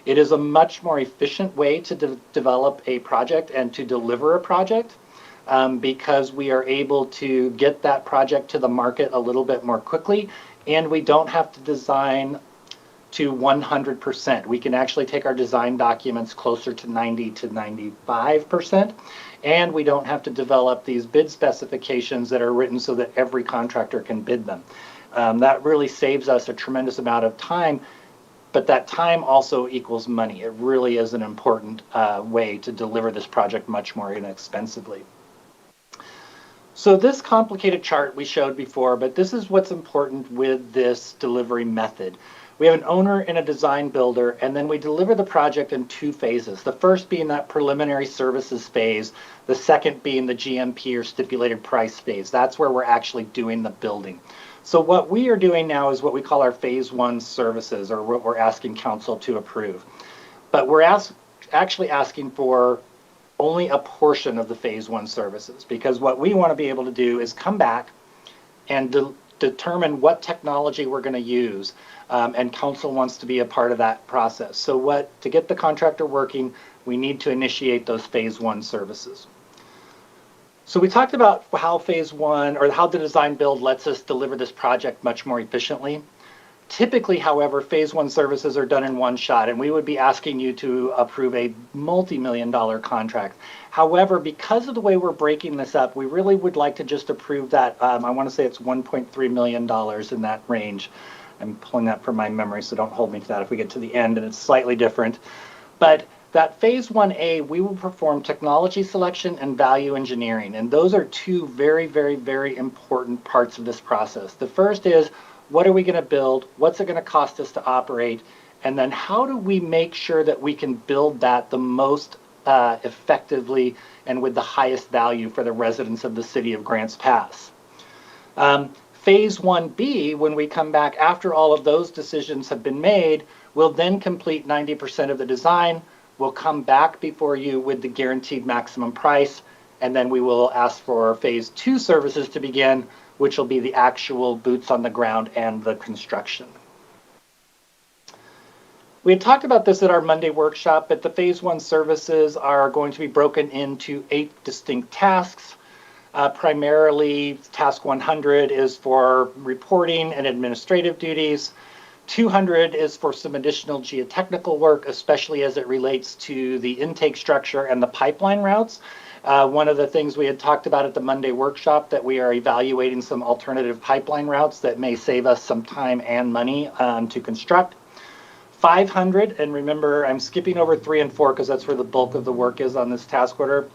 It is a much more efficient way to develop a project and to deliver a project because we are able to get that project to the market a little bit more quickly, and we don't have to design to 100%. We can actually take our design documents closer to 90 to 95%. And we don't have to develop these bid specifications that are written so that every contractor can bid them. That really saves us a tremendous amount of time, but that time also equals money. It really is an important way to deliver this project much more inexpensively. So this complicated chart we showed before, but this is what's important with this delivery method. We have an owner and a design builder, and then we deliver the project in 2 phases. The first being that preliminary services phase, the second being the GMP or stipulated price phase. That's where we're actually doing the building. So what we are doing now is what we call our phase 1 services, or what we're asking council to approve. But we're actually asking for only a portion of the phase 1 services, because what we want to be able to do is come back and determine what technology we're going to use. And council wants to be a part of that process. So to get the contractor working, we need to initiate those phase 1 services. So we talked about how phase one, or how the design build lets us deliver this project much more efficiently. Typically, however, phase one services are done in one shot, and we would be asking you to approve a multi-million-dollar contract. However, because of the way we're breaking this up, we really would like to just approve that. I want to say it's $1.3 million in that range. I'm pulling that from my memory, so don't hold me to that if we get to the end and it's slightly different. But that phase 1A, we will perform technology selection and value engineering. And those are two very, very, very important parts of this process. The first is, what are we going to build? What's it going to cost us to operate? And then how do we make sure that we can build that the most effectively and with the highest value for the residents of the city of Grants Pass? Phase 1B, when we come back after all of those decisions have been made, we'll then complete 90% of the design. We'll come back before you with the guaranteed maximum price, and then we will ask for phase 2 services to begin, which will be the actual boots on the ground and the construction. We had talked about this at our Monday workshop, but the phase 1 services are going to be broken into 8 distinct tasks. Primarily, task 100 is for reporting and administrative duties. 200 is for some additional geotechnical work, especially as it relates to the intake structure and the pipeline routes. One of the things we had talked about at the Monday workshop, that we are evaluating some alternative pipeline routes that may save us some time and money to construct. 500, and remember, I'm skipping over 3 and 4 because that's where the bulk of the work is on this task order,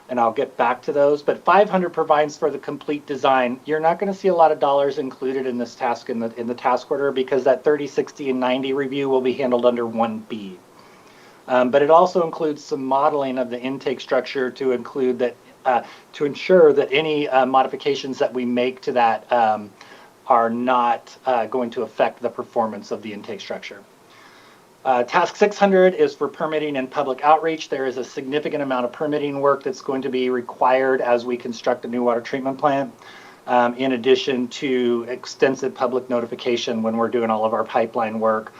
and I'll get back to those. But 500 provides for the complete design. You're not going to see a lot of dollars included in this task in the task order, because that 30, 60, and 90 review will be handled under 1B. But it also includes some modeling of the intake structure to include that, to ensure that any modifications that we make to that are not going to affect the performance of the intake structure. Task 600 is for permitting and public outreach. There is a significant amount of permitting work that's going to be required as we construct a new water treatment plant, in addition to extensive public notification when we're doing all of our pipeline work,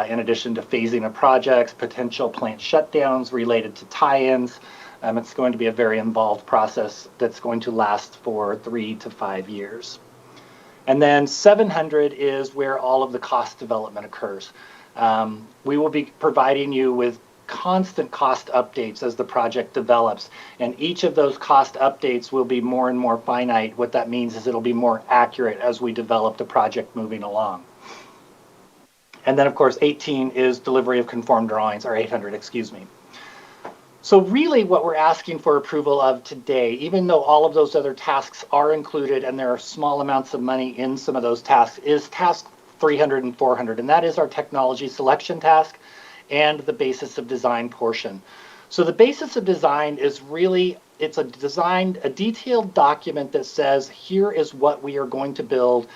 in addition to phasing of projects, potential plant shutdowns related to tie-ins. It's going to be a very involved process that's going to last for 3 to 5 years. And then 700 is where all of the cost development occurs. We will be providing you with constant cost updates as the project develops, and each of those cost updates will be more and more finite. What that means is it'll be more accurate as we develop the project moving along. And then, of course, 18 is delivery of conformed drawings, or 800, excuse me. So really what we're asking for approval of today, even though all of those other tasks are included and there are small amounts of money in some of those tasks, is task 300 and 400, and that is our technology selection task and the basis of design portion. So the basis of design is really, it's a detailed document that says, here is what we are going to build,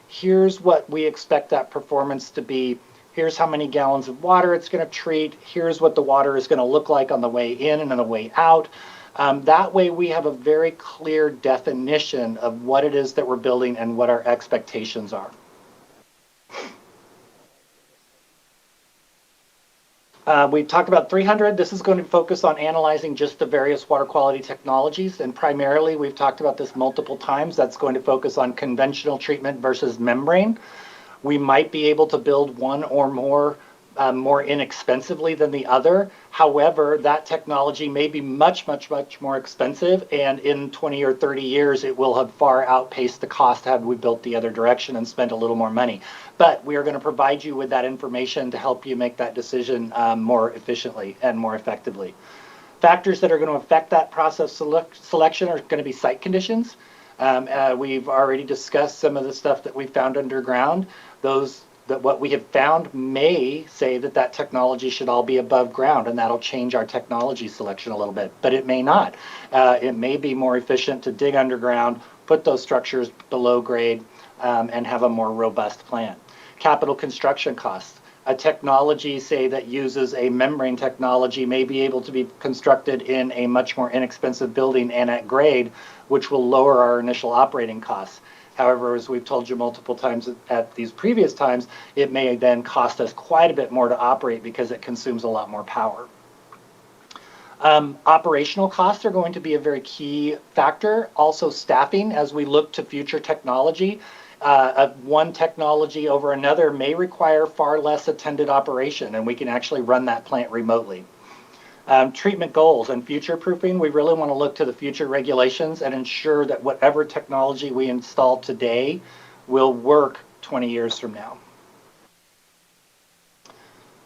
here's what we expect that performance to be, here's how many gallons of water it's going to treat, here's what the water is going to look like on the way in and on the way out. That way we have a very clear definition of what it is that we're building and what our expectations are. We talked about 300. This is going to focus on analyzing just the various water quality technologies, and primarily, we've talked about this multiple times, that's going to focus on conventional treatment versus membrane. We might be able to build one or more inexpensively than the other. However, that technology may be much, much, much more expensive, and in 20 or 30 years, it will have far outpaced the cost had we built the other direction and spent a little more money. But we are going to provide you with that information to help you make that decision more efficiently and more effectively. Factors that are going to affect that process selection are going to be site conditions. We've already discussed some of the stuff that we found underground. What we have found may say that technology should all be above ground, and that'll change our technology selection a little bit, but it may not. It may be more efficient to dig underground, put those structures below grade, and have a more robust plan. Capital construction costs. A technology, say, that uses a membrane technology may be able to be constructed in a much more inexpensive building and at grade, which will lower our initial operating costs. However, as we've told you multiple times at these previous times, it may then cost us quite a bit more to operate because it consumes a lot more power. Operational costs are going to be a very key factor. Also staffing as we look to future technology. One technology over another may require far less attended operation, and we can actually run that plant remotely. Treatment goals and future proofing, we really want to look to the future regulations and ensure that whatever technology we install today will work 20 years from now.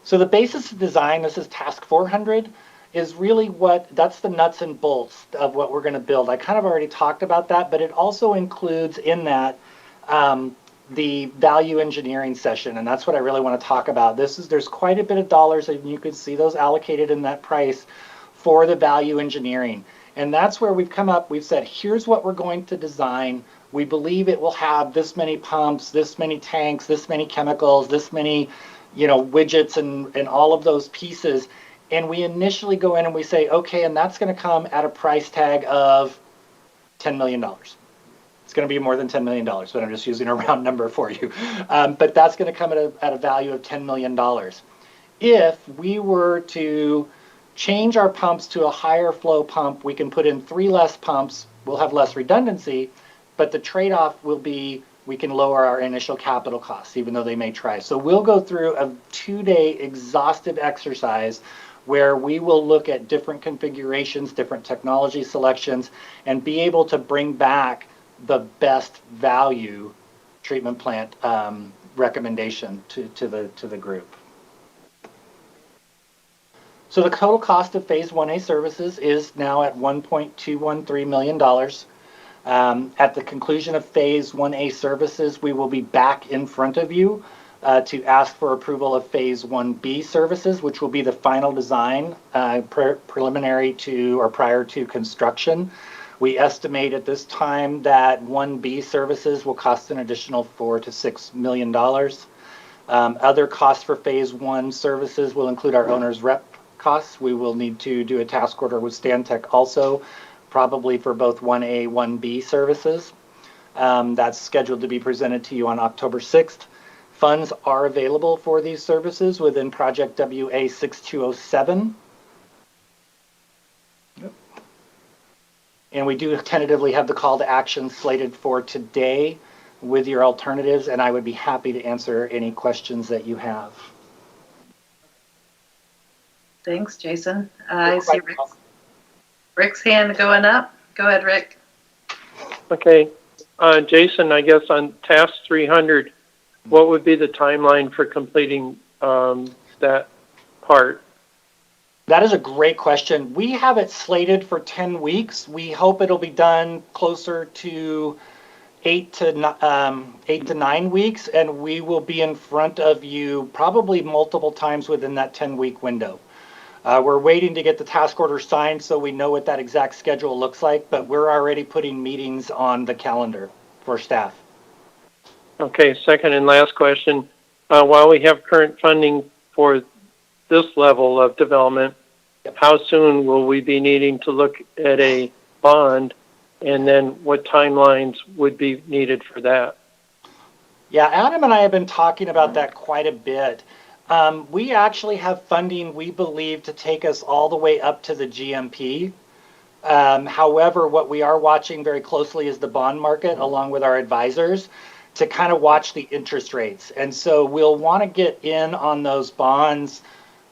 So the basis of design, this is task 400, is really that's the nuts and bolts of what we're going to build. I kind of already talked about that, but it also includes in that the value engineering session, and that's what I really want to talk about. There's quite a bit of dollars, and you can see those allocated in that price for the value engineering. And that's where we've come up, we've said, here's what we're going to design. We believe it will have this many pumps, this many tanks, this many chemicals, this many, widgets and all of those pieces. And we initially go in and we say, okay, and that's going to come at a price tag of $10 million. It's going to be more than $10 million, but I'm just using a round number for you. But that's going to come at a value of $10 million. If we were to change our pumps to a higher flow pump, we can put in 3 less pumps. We'll have less redundancy, but the trade-off will be we can lower our initial capital costs, even though they may try. So we'll go through a 2-day exhaustive exercise where we will look at different configurations, different technology selections, and be able to bring back the best value treatment plant recommendation to the group. So the total cost of Phase 1A services is now at $1.213 million. At the conclusion of Phase 1A services, we will be back in front of you to ask for approval of Phase 1B services, which will be the final design preliminary to or prior to construction. We estimate at this time that 1B services will cost an additional $4 to $6 million. Other costs for Phase 1 services will include our owner's rep costs. We will need to do a task order with Stantec also, probably for both 1A, 1B services. That's scheduled to be presented to you on October 6th. Funds are available for these services within Project WA 6207. And we do tentatively have the call to action slated for today with your alternatives, and I would be happy to answer any questions that you have. Thanks, Jason. I see Rick's hand going up. Go ahead, Rick. Okay. Jason, I guess on task 300, what would be the timeline for completing that part? That is a great question. We have it slated for 10 weeks. We hope it'll be done closer to 8 to 9 weeks, and we will be in front of you probably multiple times within that 10-week window. We're waiting to get the task order signed so we know what that exact schedule looks like, but we're already putting meetings on the calendar for staff. Okay, second and last question. While we have current funding for this level of development, how soon will we be needing to look at a bond, and then what timelines would be needed for that? Yeah, Adam and I have been talking about that quite a bit. We actually have funding, we believe, to take us all the way up to the GMP. However, what we are watching very closely is the bond market, along with our advisors, to kind of watch the interest rates. And so we'll want to get in on those bonds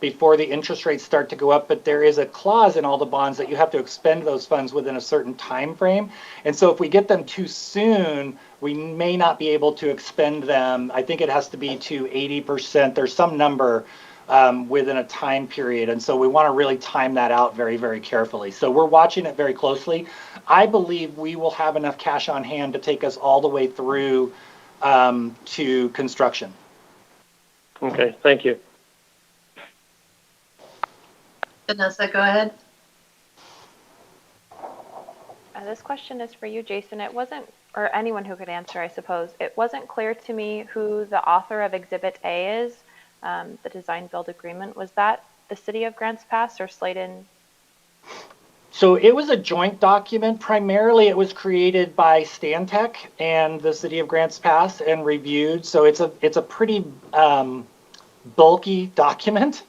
before the interest rates start to go up, but there is a clause in all the bonds that you have to expend those funds within a certain time frame. And so if we get them too soon, we may not be able to expend them. I think it has to be to 80%. There's some number within a time period. And so we want to really time that out very, very carefully. So we're watching it very closely. I believe we will have enough cash on hand to take us all the way through to construction. Okay, thank you. Vanessa, go ahead. This question is for you, Jason. It wasn't, or anyone who could answer, I suppose. It wasn't clear to me who the author of Exhibit A is, the design build agreement. Was that the City of Grants Pass or Sladen? So it was a joint document. Primarily, it was created by Stantec and the City of Grants Pass and reviewed. So it's a pretty bulky document.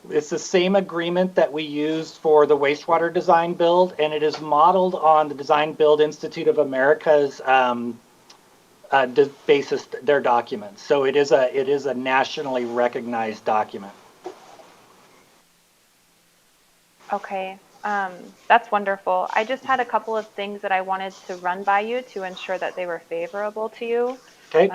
It's the same agreement that we used for the wastewater design build, and it is modeled on the Design Build Institute of America's basis, their documents. So it is a nationally recognized document. Okay, that's wonderful. I just had a couple of things that I wanted to run by you to ensure that they were favorable to you. Okay.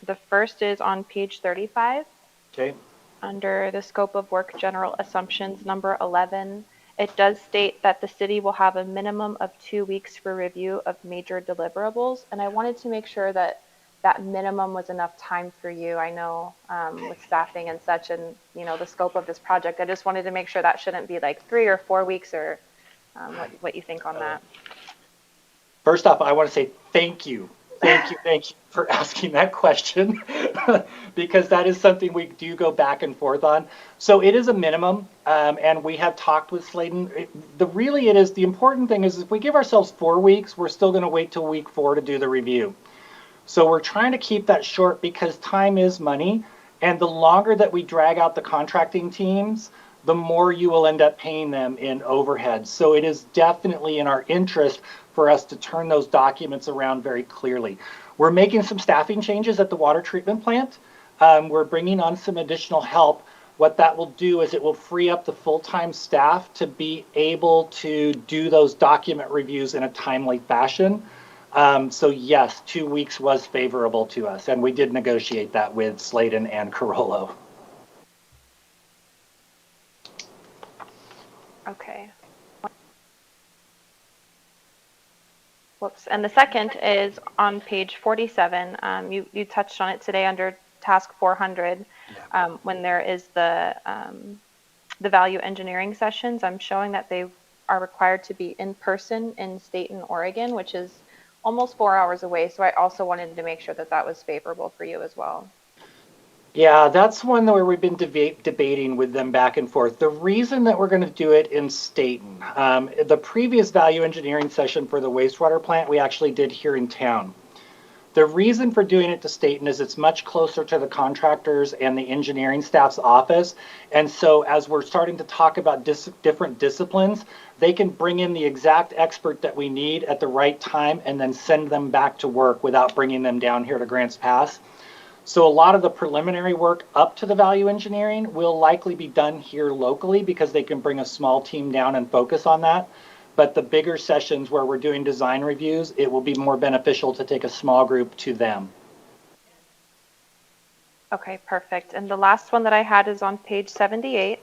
The first is on page 35. Okay. Under the scope of work general assumptions, number 11, it does state that the city will have a minimum of 2 weeks for review of major deliverables. And I wanted to make sure that that minimum was enough time for you. I know with staffing and such, and the scope of this project, I just wanted to make sure that shouldn't be like 3 or 4 weeks, or what you think on that. First off, I want to say thank you for asking that question because that is something we do go back and forth on. So it is a minimum, and we have talked with Sladen. The important thing is if we give ourselves 4 weeks, we're still going to wait till week 4 to do the review. So we're trying to keep that short because time is money, and the longer that we drag out the contracting teams, the more you will end up paying them in overhead. So it is definitely in our interest for us to turn those documents around very clearly. We're making some staffing changes at the water treatment plant. We're bringing on some additional help. What that will do is it will free up the full-time staff to be able to do those document reviews in a timely fashion. So yes, 2 weeks was favorable to us, and we did negotiate that with Sladen and Carollo. Okay. Whoops. And the second is on page 47. You touched on it today under task 400. When there is the value engineering sessions, I'm showing that they are required to be in person in Staten, Oregon, which is almost 4 hours away. So I also wanted to make sure that that was favorable for you as well. Yeah, that's one where we've been debating with them back and forth. The reason that we're going to do it in Staten, the previous value engineering session for the wastewater plant, we actually did here in town. The reason for doing it to Staten is it's much closer to the contractors and the engineering staff's office. And so as we're starting to talk about different disciplines, they can bring in the exact expert that we need at the right time and then send them back to work without bringing them down here to Grants Pass. So a lot of the preliminary work up to the value engineering will likely be done here locally because they can bring a small team down and focus on that. But the bigger sessions where we're doing design reviews, it will be more beneficial to take a small group to them. Okay, perfect. And the last one that I had is on page 78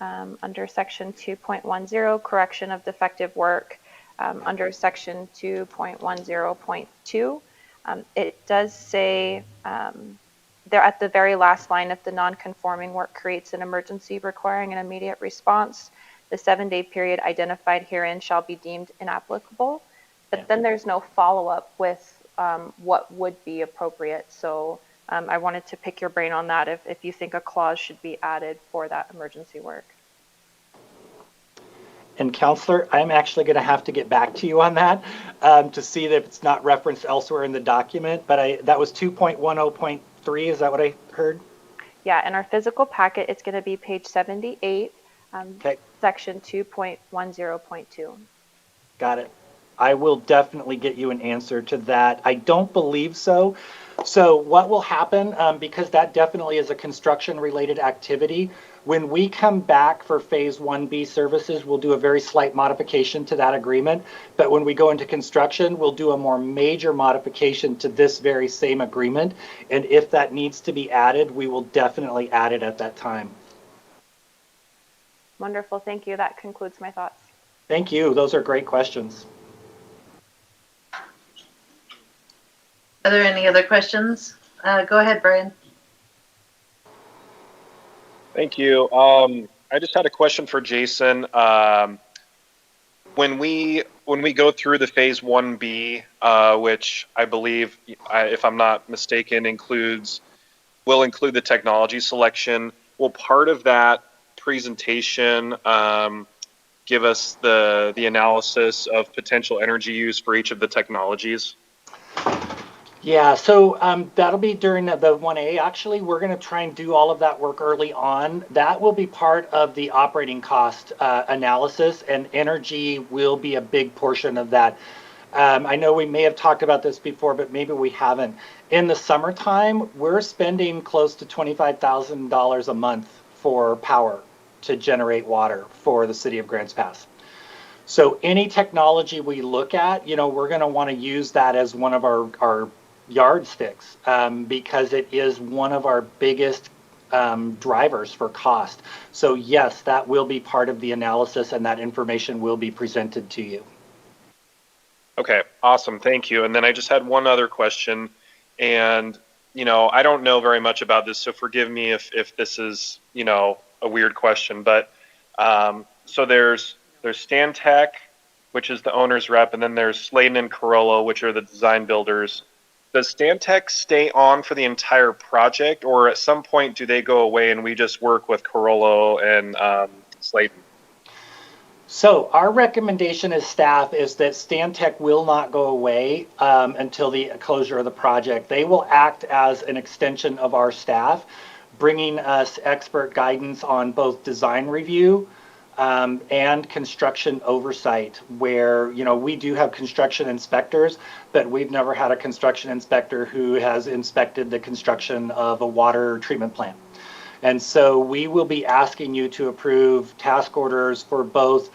under section 2.10, correction of defective work, under section 2.10.2. It does say there at the very last line, if the non-conforming work creates an emergency requiring an immediate response, the 7-day period identified herein shall be deemed inapplicable. But then there's no follow-up with what would be appropriate. So I wanted to pick your brain on that if you think a clause should be added for that emergency work. And Counselor, I'm actually going to have to get back to you on that to see that it's not referenced elsewhere in the document. But that was 2.10.3. Is that what I heard? Yeah, in our physical packet, it's going to be page 78, section 2.10.2. Got it. I will definitely get you an answer to that. I don't believe so. So what will happen, because that definitely is a construction-related activity, when we come back for Phase 1B services, we'll do a very slight modification to that agreement. But when we go into construction, we'll do a more major modification to this very same agreement. And if that needs to be added, we will definitely add it at that time. Wonderful. Thank you. That concludes my thoughts. Thank you. Those are great questions. Are there any other questions? Go ahead, Brian. Thank you. I just had a question for Jason. When we go through the Phase 1B, which I believe, if I'm not mistaken, will include the technology selection, will part of that presentation give us the analysis of potential energy use for each of the technologies? Yeah, so that'll be during the 1A. Actually, we're going to try and do all of that work early on. That will be part of the operating cost analysis, and energy will be a big portion of that. I know we may have talked about this before, but maybe we haven't. In the summertime, we're spending close to $25,000 a month for power to generate water for the city of Grants Pass. So any technology we look at, we're going to want to use that as one of our yardsticks because it is one of our biggest drivers for cost. So yes, that will be part of the analysis and that information will be presented to you. Okay, awesome. Thank you. And then I just had one other question. And, I don't know very much about this, so forgive me if this is, a weird question. But so there's Stantec, which is the owner's rep, and then there's Sladen and Carollo, which are the design builders. Does Stantec stay on for the entire project, or at some point do they go away and we just work with Carollo and Sladen? So our recommendation as staff is that Stantec will not go away until the closure of the project. They will act as an extension of our staff, bringing us expert guidance on both design review and construction oversight, where, we do have construction inspectors, but we've never had a construction inspector who has inspected the construction of a water treatment plant. And so we will be asking you to approve task orders for both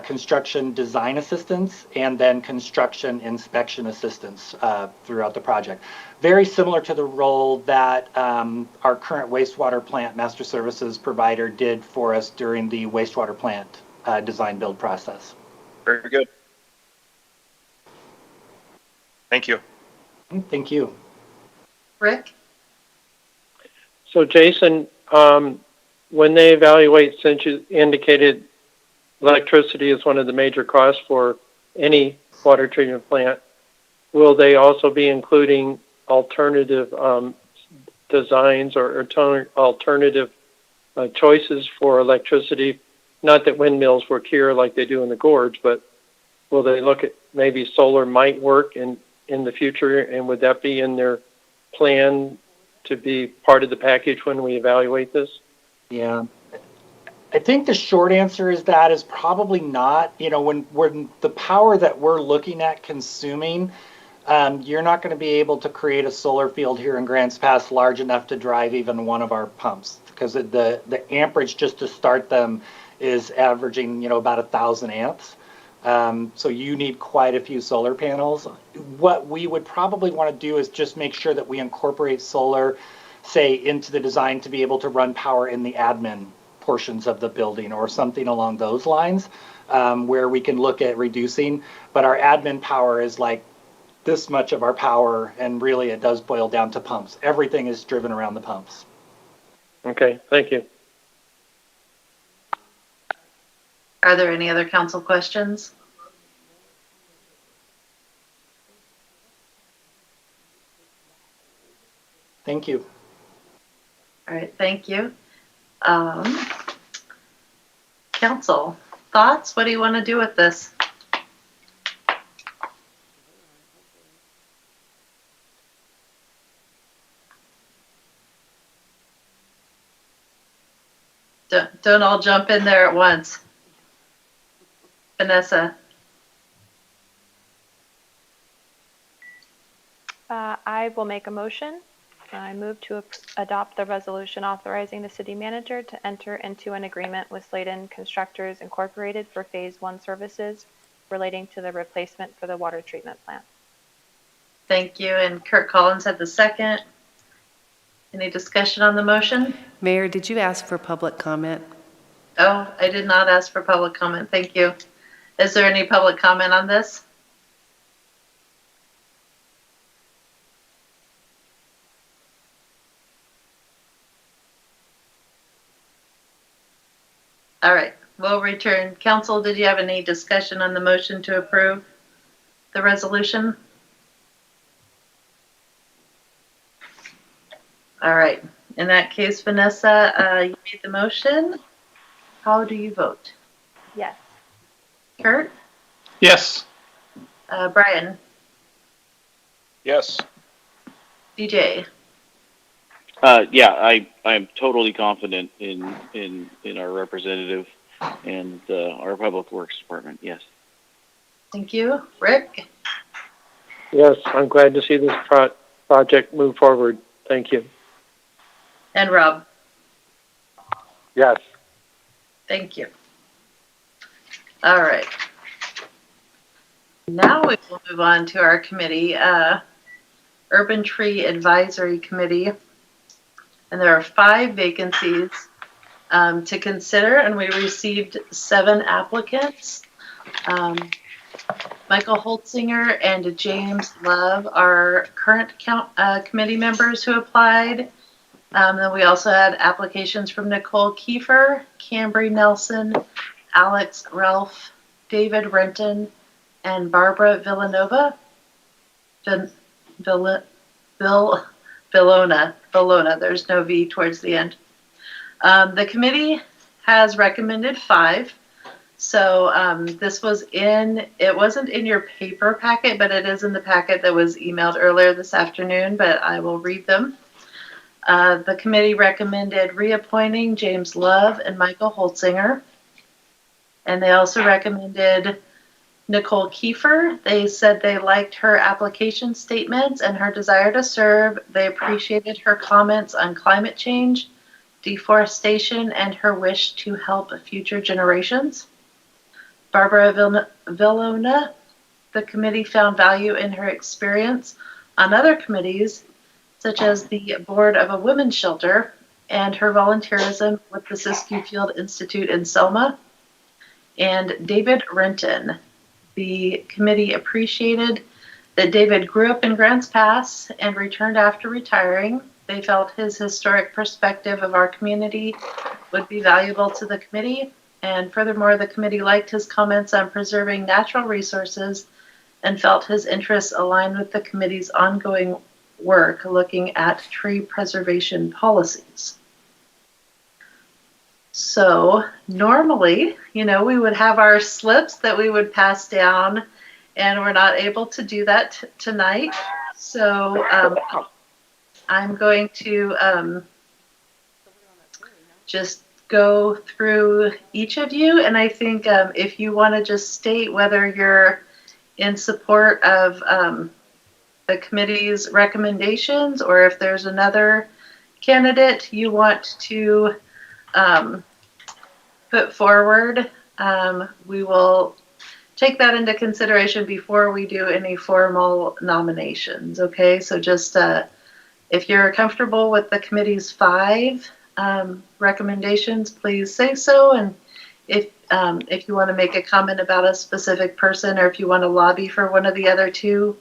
construction design assistance and then construction inspection assistance throughout the project. Very similar to the role that our current wastewater plant master services provider did for us during the wastewater plant design build process. Very good. Thank you. Thank you. Rick? So Jason, when they evaluate, since you indicated electricity is one of the major costs for any water treatment plant, will they also be including alternative designs or alternative choices for electricity? Not that windmills work here like they do in the gorge, but will they look at maybe solar might work in the future, and would that be in their plan to be part of the package when we evaluate this? Yeah. I think the short answer is probably not. When the power that we're looking at consuming, you're not going to be able to create a solar field here in Grants Pass large enough to drive even one of our pumps, because the amperage just to start them is averaging, about 1,000 amps. So you need quite a few solar panels. What we would probably want to do is just make sure that we incorporate solar, say, into the design to be able to run power in the admin portions of the building or something along those lines, where we can look at reducing. But our admin power is like this much of our power, and really it does boil down to pumps. Everything is driven around the pumps. Okay, thank you. Are there any other council questions? Thank you. All right, thank you. Council, thoughts? What do you want to do with this? Don't all jump in there at once. Vanessa? I will make a motion. I move to adopt the resolution authorizing the city manager to enter into an agreement with Sladen Constructors Incorporated for Phase 1 services relating to the replacement for the water treatment plant. Thank you. And Kurt Collins had the second. Any discussion on the motion? Mayor, did you ask for public comment? Oh, I did not ask for public comment. Thank you. Is there any public comment on this? All right, we'll return. Council, did you have any discussion on the motion to approve the resolution? All right, in that case, Vanessa, you made the motion. How do you vote? Yes. Kurt? Yes. Brian? Yes. DJ. Yeah, I'm totally confident in our representative and our public works department. Yes. Thank you. Rick? Yes, I'm glad to see this project move forward. Thank you. And Rob? Yes. Thank you. All right. Now we will move on to our committee, Urban Tree Advisory Committee. And there are 5 vacancies to consider, and we received 7 applicants. Michael Holtzinger and James Love are current committee members who applied. Then we also had applications from Nicole Kiefer, Cambry Nelson, Alex Ralph, David Renton, and Barbara Villanova. Villona. There's no V towards the end. The committee has recommended 5. So this was it wasn't in your paper packet, but it is in the packet that was emailed earlier this afternoon, but I will read them. The committee recommended reappointing James Love and Michael Holtzinger. And they also recommended Nicole Kiefer. They said they liked her application statements and her desire to serve. They appreciated her comments on climate change, deforestation, and her wish to help future generations. Barbara Villona, the committee found value in her experience on other committees, such as the board of a women's shelter and her volunteerism with the Siskiyou Field Institute in Selma. And David Renton, the committee appreciated that David grew up in Grants Pass and returned after retiring. They felt his historic perspective of our community would be valuable to the committee. And furthermore, the committee liked his comments on preserving natural resources and felt his interests aligned with the committee's ongoing work looking at tree preservation policies. So normally, we would have our slips that we would pass down, and we're not able to do that tonight. So I'm going to just go through each of you, and I think if you want to just state whether you're in support of the committee's recommendations, or if there's another candidate you want to put forward, we will take that into consideration before we do any formal nominations. Okay, so just if you're comfortable with the committee's 5 recommendations, please say so. And if you want to make a comment about a specific person, or if you want to lobby for one of the other 2,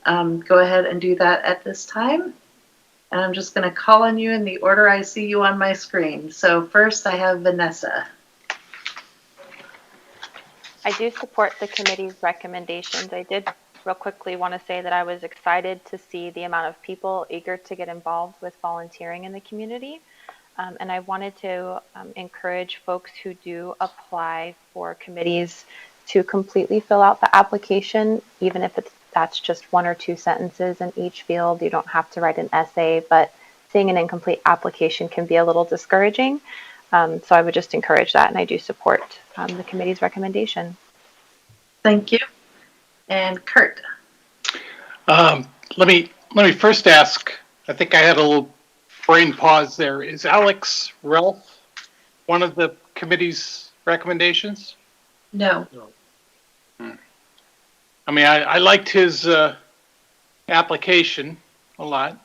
go ahead and do that at this time. And I'm just going to call on you in the order I see you on my screen. So first I have Vanessa. I do support the committee's recommendations. I did real quickly want to say that I was excited to see the amount of people eager to get involved with volunteering in the community. And I wanted to encourage folks who do apply for committees to completely fill out the application, even if that's just 1 or 2 sentences in each field. You don't have to write an essay, but seeing an incomplete application can be a little discouraging. So I would just encourage that, and I do support the committee's recommendation. Thank you. And Kurt. Let me first ask, I think I had a little brain pause there. Is Alex Ralph one of the committee's recommendations? No. I mean, I liked his application a lot.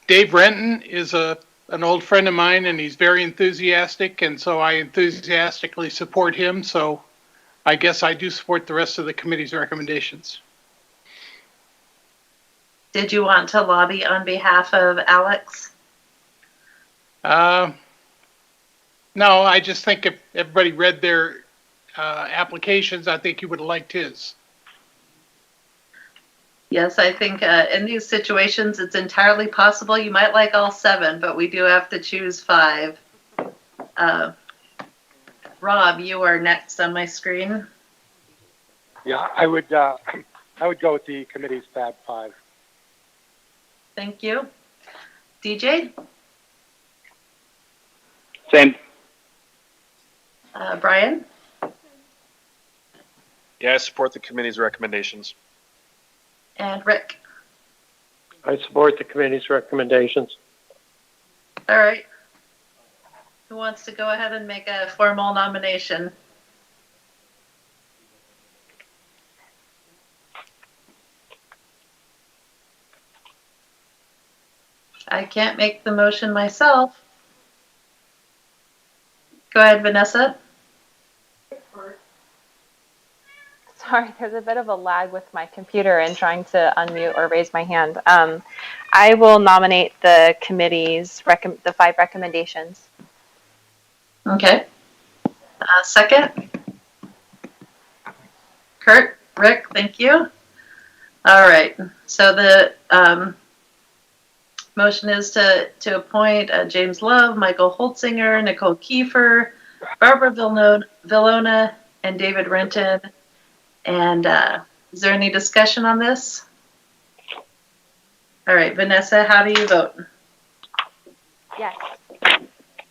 Dave Renton is an old friend of mine, and he's very enthusiastic, and so I enthusiastically support him. So I guess I do support the rest of the committee's recommendations. Did you want to lobby on behalf of Alex? No, I just think if everybody read their applications, I think you would have liked his. Yes, I think in these situations, it's entirely possible you might like all 7, but we do have to choose 5. Rob, you are next on my screen. Yeah, I would go with the committee's Fab 5. Thank you. DJ? Same. Brian? Yeah, I support the committee's recommendations. And Rick? I support the committee's recommendations. All right. Who wants to go ahead and make a formal nomination? I can't make the motion myself. Go ahead, Vanessa. Sorry, there's a bit of a lag with my computer in trying to unmute or raise my hand. I will nominate the committee's the 5 recommendations. Okay. Second? Kurt? Rick, thank you. All right. So the motion is to appoint James Love, Michael Holtzinger, Nicole Kiefer, Barbara Villona, and David Renton. And is there any discussion on this? All right, Vanessa, how do you vote? Yes.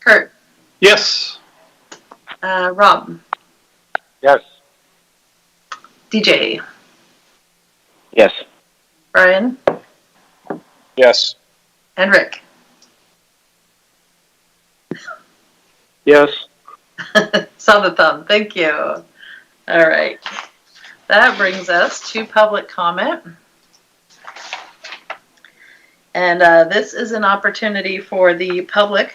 Kurt? Yes. Rob? Yes. DJ? Yes. Brian? Yes. And Rick? Yes. Saw the thumb. Thank you. All right. That brings us to public comment. And this is an opportunity for the public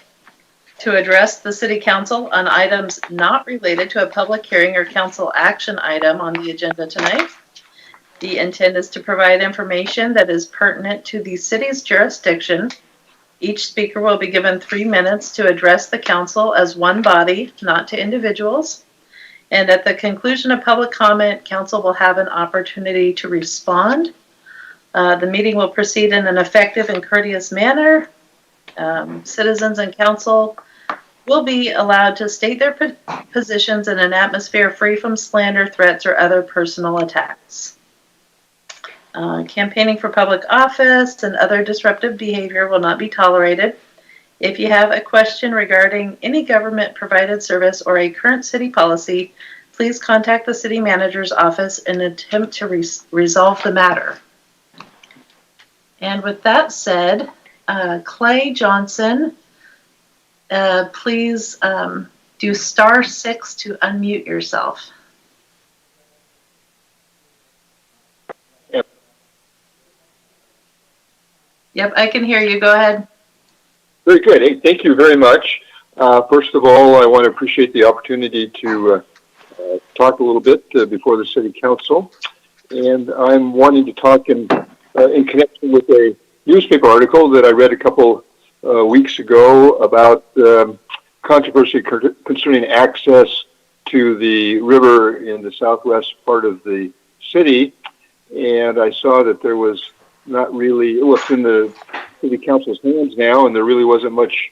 to address the City Council on items not related to a public hearing or council action item on the agenda tonight. The intent is to provide information that is pertinent to the city's jurisdiction. Each speaker will be given 3 minutes to address the council as one body, not to individuals. And at the conclusion of public comment, council will have an opportunity to respond. The meeting will proceed in an effective and courteous manner. Citizens and council will be allowed to state their positions in an atmosphere free from slander, threats, or other personal attacks. Campaigning for public office and other disruptive behavior will not be tolerated. If you have a question regarding any government-provided service or a current city policy, please contact the city manager's office and attempt to resolve the matter. And with that said, Clay Johnson, please do *6 to unmute yourself. Yep, I can hear you. Go ahead. Very good. Hey, thank you very much. First of all, I want to appreciate the opportunity to talk a little bit before the City Council. And I'm wanting to talk in connection with a newspaper article that I read a couple weeks ago about controversy concerning access to the river in the southwest part of the city. And I saw that there was not really, well, it's in the City Council's hands now, and there really wasn't much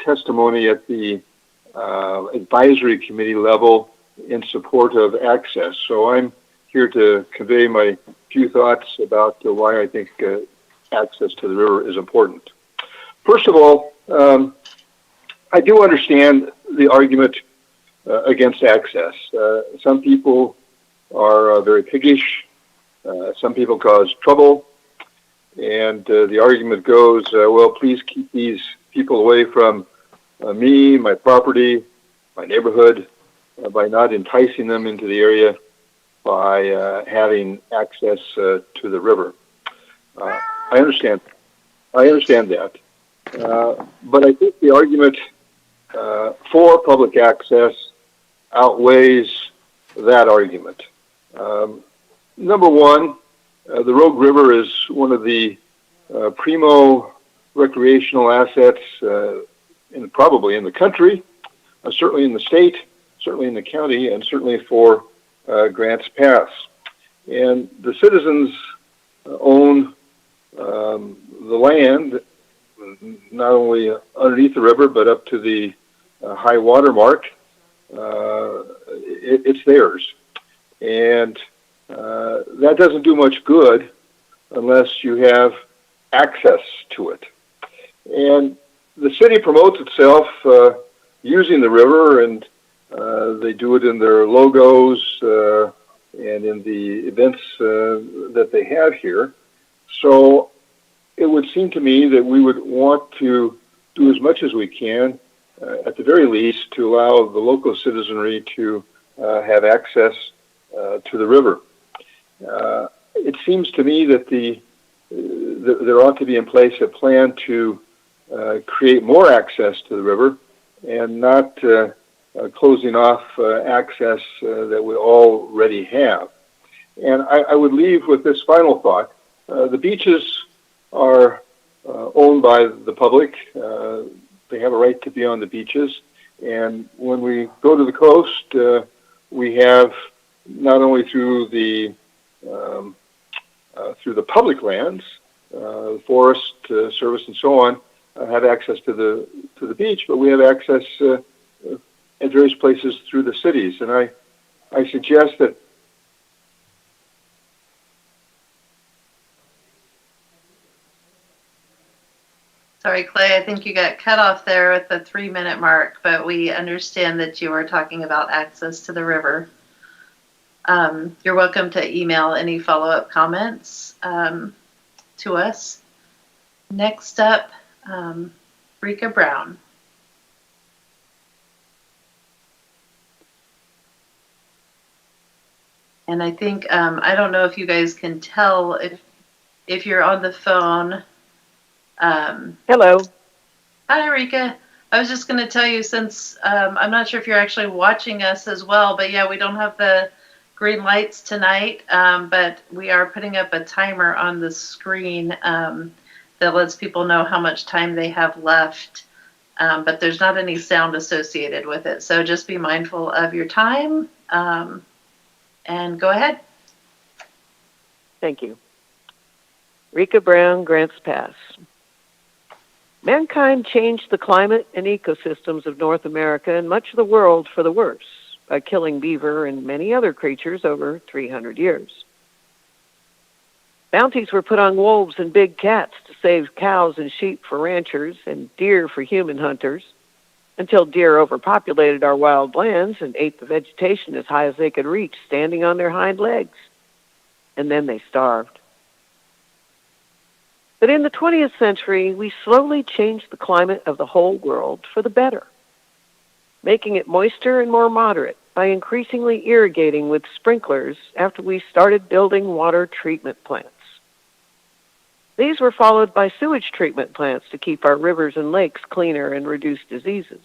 testimony at the advisory committee level in support of access. So I'm here to convey my few thoughts about why I think access to the river is important. First of all, I do understand the argument against access. Some people are very piggish. Some people cause trouble. And the argument goes, well, please keep these people away from me, my property, my neighborhood, by not enticing them into the area by having access to the river. I understand that. But I think the argument for public access outweighs that argument. Number one, the Rogue River is one of the primo recreational assets probably in the country, certainly in the state, certainly in the county, and certainly for Grants Pass. And the citizens own the land, not only underneath the river, but up to the high water mark. It's theirs. And that doesn't do much good unless you have access to it. And the city promotes itself using the river, and they do it in their logos and in the events that they have here. So it would seem to me that we would want to do as much as we can, at the very least, to allow the local citizenry to have access to the river. It seems to me that there ought to be in place a plan to create more access to the river and not closing off access that we already have. And I would leave with this final thought. The beaches are owned by the public. They have a right to be on the beaches. And when we go to the coast, we have not only through the public lands, forest service and so on, have access to the beach, but we have access at various places through the cities. And I suggest that Sorry, Clay, I think you got cut off there at the 3-minute mark, but we understand that you were talking about access to the river. You're welcome to email any follow-up comments to us. Next up, Rika Brown. And I think, I don't know if you guys can tell if you're on the phone. Hello. Hi, Rika. I was just going to tell you, since I'm not sure if you're actually watching us as well, but yeah, we don't have the green lights tonight, but we are putting up a timer on the screen that lets people know how much time they have left, but there's not any sound associated with it. So just be mindful of your time and go ahead. Thank you. Rika Brown, Grants Pass. Mankind changed the climate and ecosystems of North America and much of the world for the worse by killing beaver and many other creatures over 300 years. Bounties were put on wolves and big cats to save cows and sheep for ranchers and deer for human hunters, until deer overpopulated our wild lands and ate the vegetation as high as they could reach, standing on their hind legs. And then they starved. But in the 20th century, we slowly changed the climate of the whole world for the better, making it moister and more moderate by increasingly irrigating with sprinklers after we started building water treatment plants. These were followed by sewage treatment plants to keep our rivers and lakes cleaner and reduce diseases.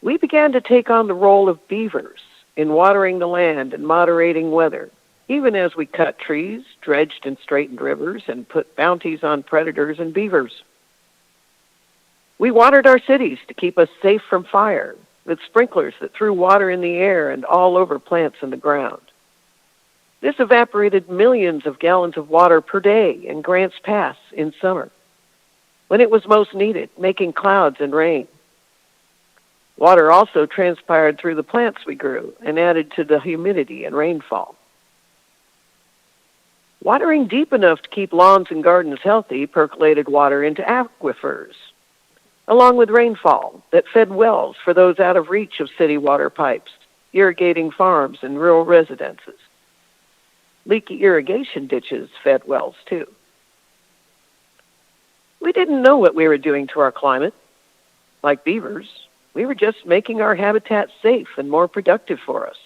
We began to take on the role of beavers in watering the land and moderating weather, even as we cut trees, dredged and straightened rivers, and put bounties on predators and beavers. We watered our cities to keep us safe from fire, with sprinklers that threw water in the air and all over plants in the ground. This evaporated millions of gallons of water per day in Grants Pass in summer, when it was most needed, making clouds and rain. Water also transpired through the plants we grew and added to the humidity and rainfall. Watering deep enough to keep lawns and gardens healthy percolated water into aquifers, along with rainfall that fed wells for those out of reach of city water pipes, irrigating farms and rural residences. Leaky irrigation ditches fed wells, too. We didn't know what we were doing to our climate. Like beavers, we were just making our habitat safe and more productive for us.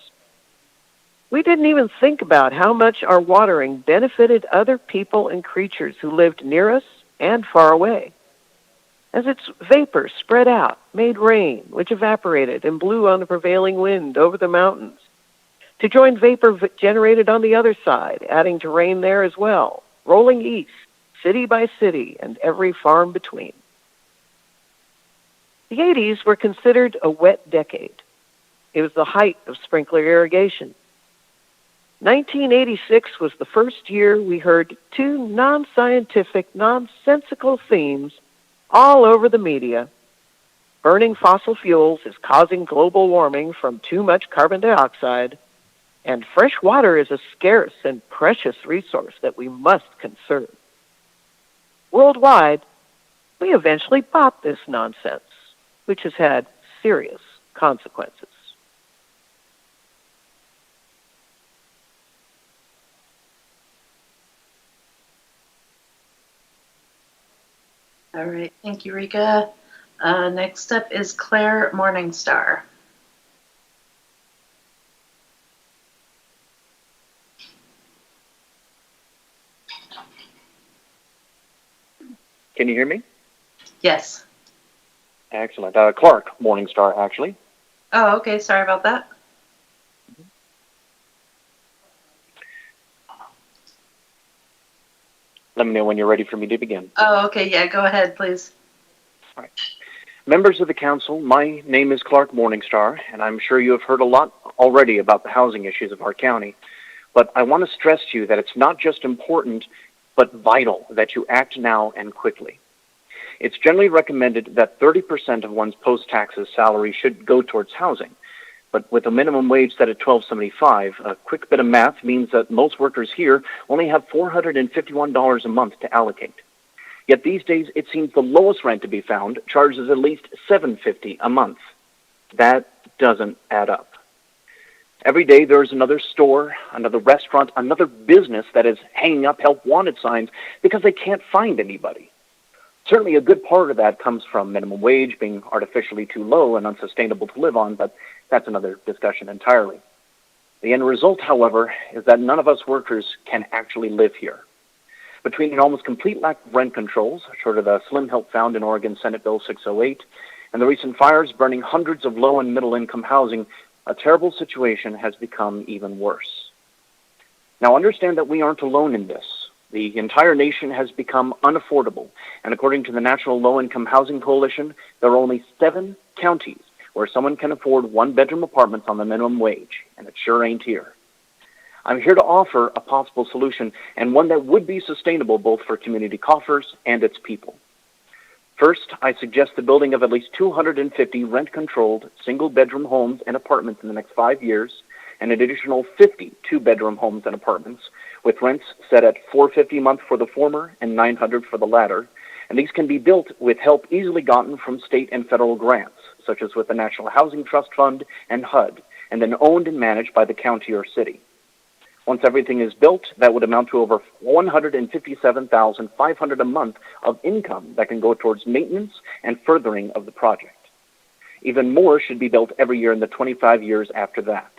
We didn't even think about how much our watering benefited other people and creatures who lived near us and far away, as its vapor spread out, made rain, which evaporated and blew on the prevailing wind over the mountains, to join vapor generated on the other side, adding to rain there as well, rolling east, city by city, and every farm between. The 80s were considered a wet decade. It was the height of sprinkler irrigation. 1986 was the first year we heard two non-scientific, nonsensical themes all over the media. Burning fossil fuels is causing global warming from too much carbon dioxide, and fresh water is a scarce and precious resource that we must conserve. Worldwide, we eventually bought this nonsense, which has had serious consequences. All right, thank you, Rika. Next up is Claire Morningstar. Can you hear me? Yes. Excellent. Clark Morningstar, actually. Oh, okay, sorry about that. Let me know when you're ready for me to begin. Oh, okay, yeah, go ahead, please. All right. Members of the council, my name is Clark Morningstar, and I'm sure you have heard a lot already about the housing issues of our county. But I want to stress to you that it's not just important, but vital that you act now and quickly. It's generally recommended that 30% of one's post-taxes salary should go towards housing. But with a minimum wage set at $12.75, a quick bit of math means that most workers here only have $451 a month to allocate. Yet these days, it seems the lowest rent to be found charges at least $750 a month. That doesn't add up. Every day there's another store, another restaurant, another business that is hanging up help wanted signs because they can't find anybody. Certainly a good part of that comes from minimum wage being artificially too low and unsustainable to live on, but that's another discussion entirely. The end result, however, is that none of us workers can actually live here. Between an almost complete lack of rent controls, short of the slim help found in Oregon Senate Bill 608, and the recent fires burning hundreds of low and middle income housing, a terrible situation has become even worse. Now understand that we aren't alone in this. The entire nation has become unaffordable, and according to the National Low Income Housing Coalition, there are only 7 counties where someone can afford one-bedroom apartments on the minimum wage, and it sure ain't here. I'm here to offer a possible solution, and one that would be sustainable both for community coffers and its people. First, I suggest the building of at least 250 rent-controlled single-bedroom homes and apartments in the next 5 years, and an additional 50 two-bedroom homes and apartments, with rents set at $450 a month for the former and $900 for the latter, and these can be built with help easily gotten from state and federal grants, such as with the National Housing Trust Fund and HUD, and then owned and managed by the county or city. Once everything is built, that would amount to over $157,500 a month of income that can go towards maintenance and furthering of the project. Even more should be built every year in the 25 years after that.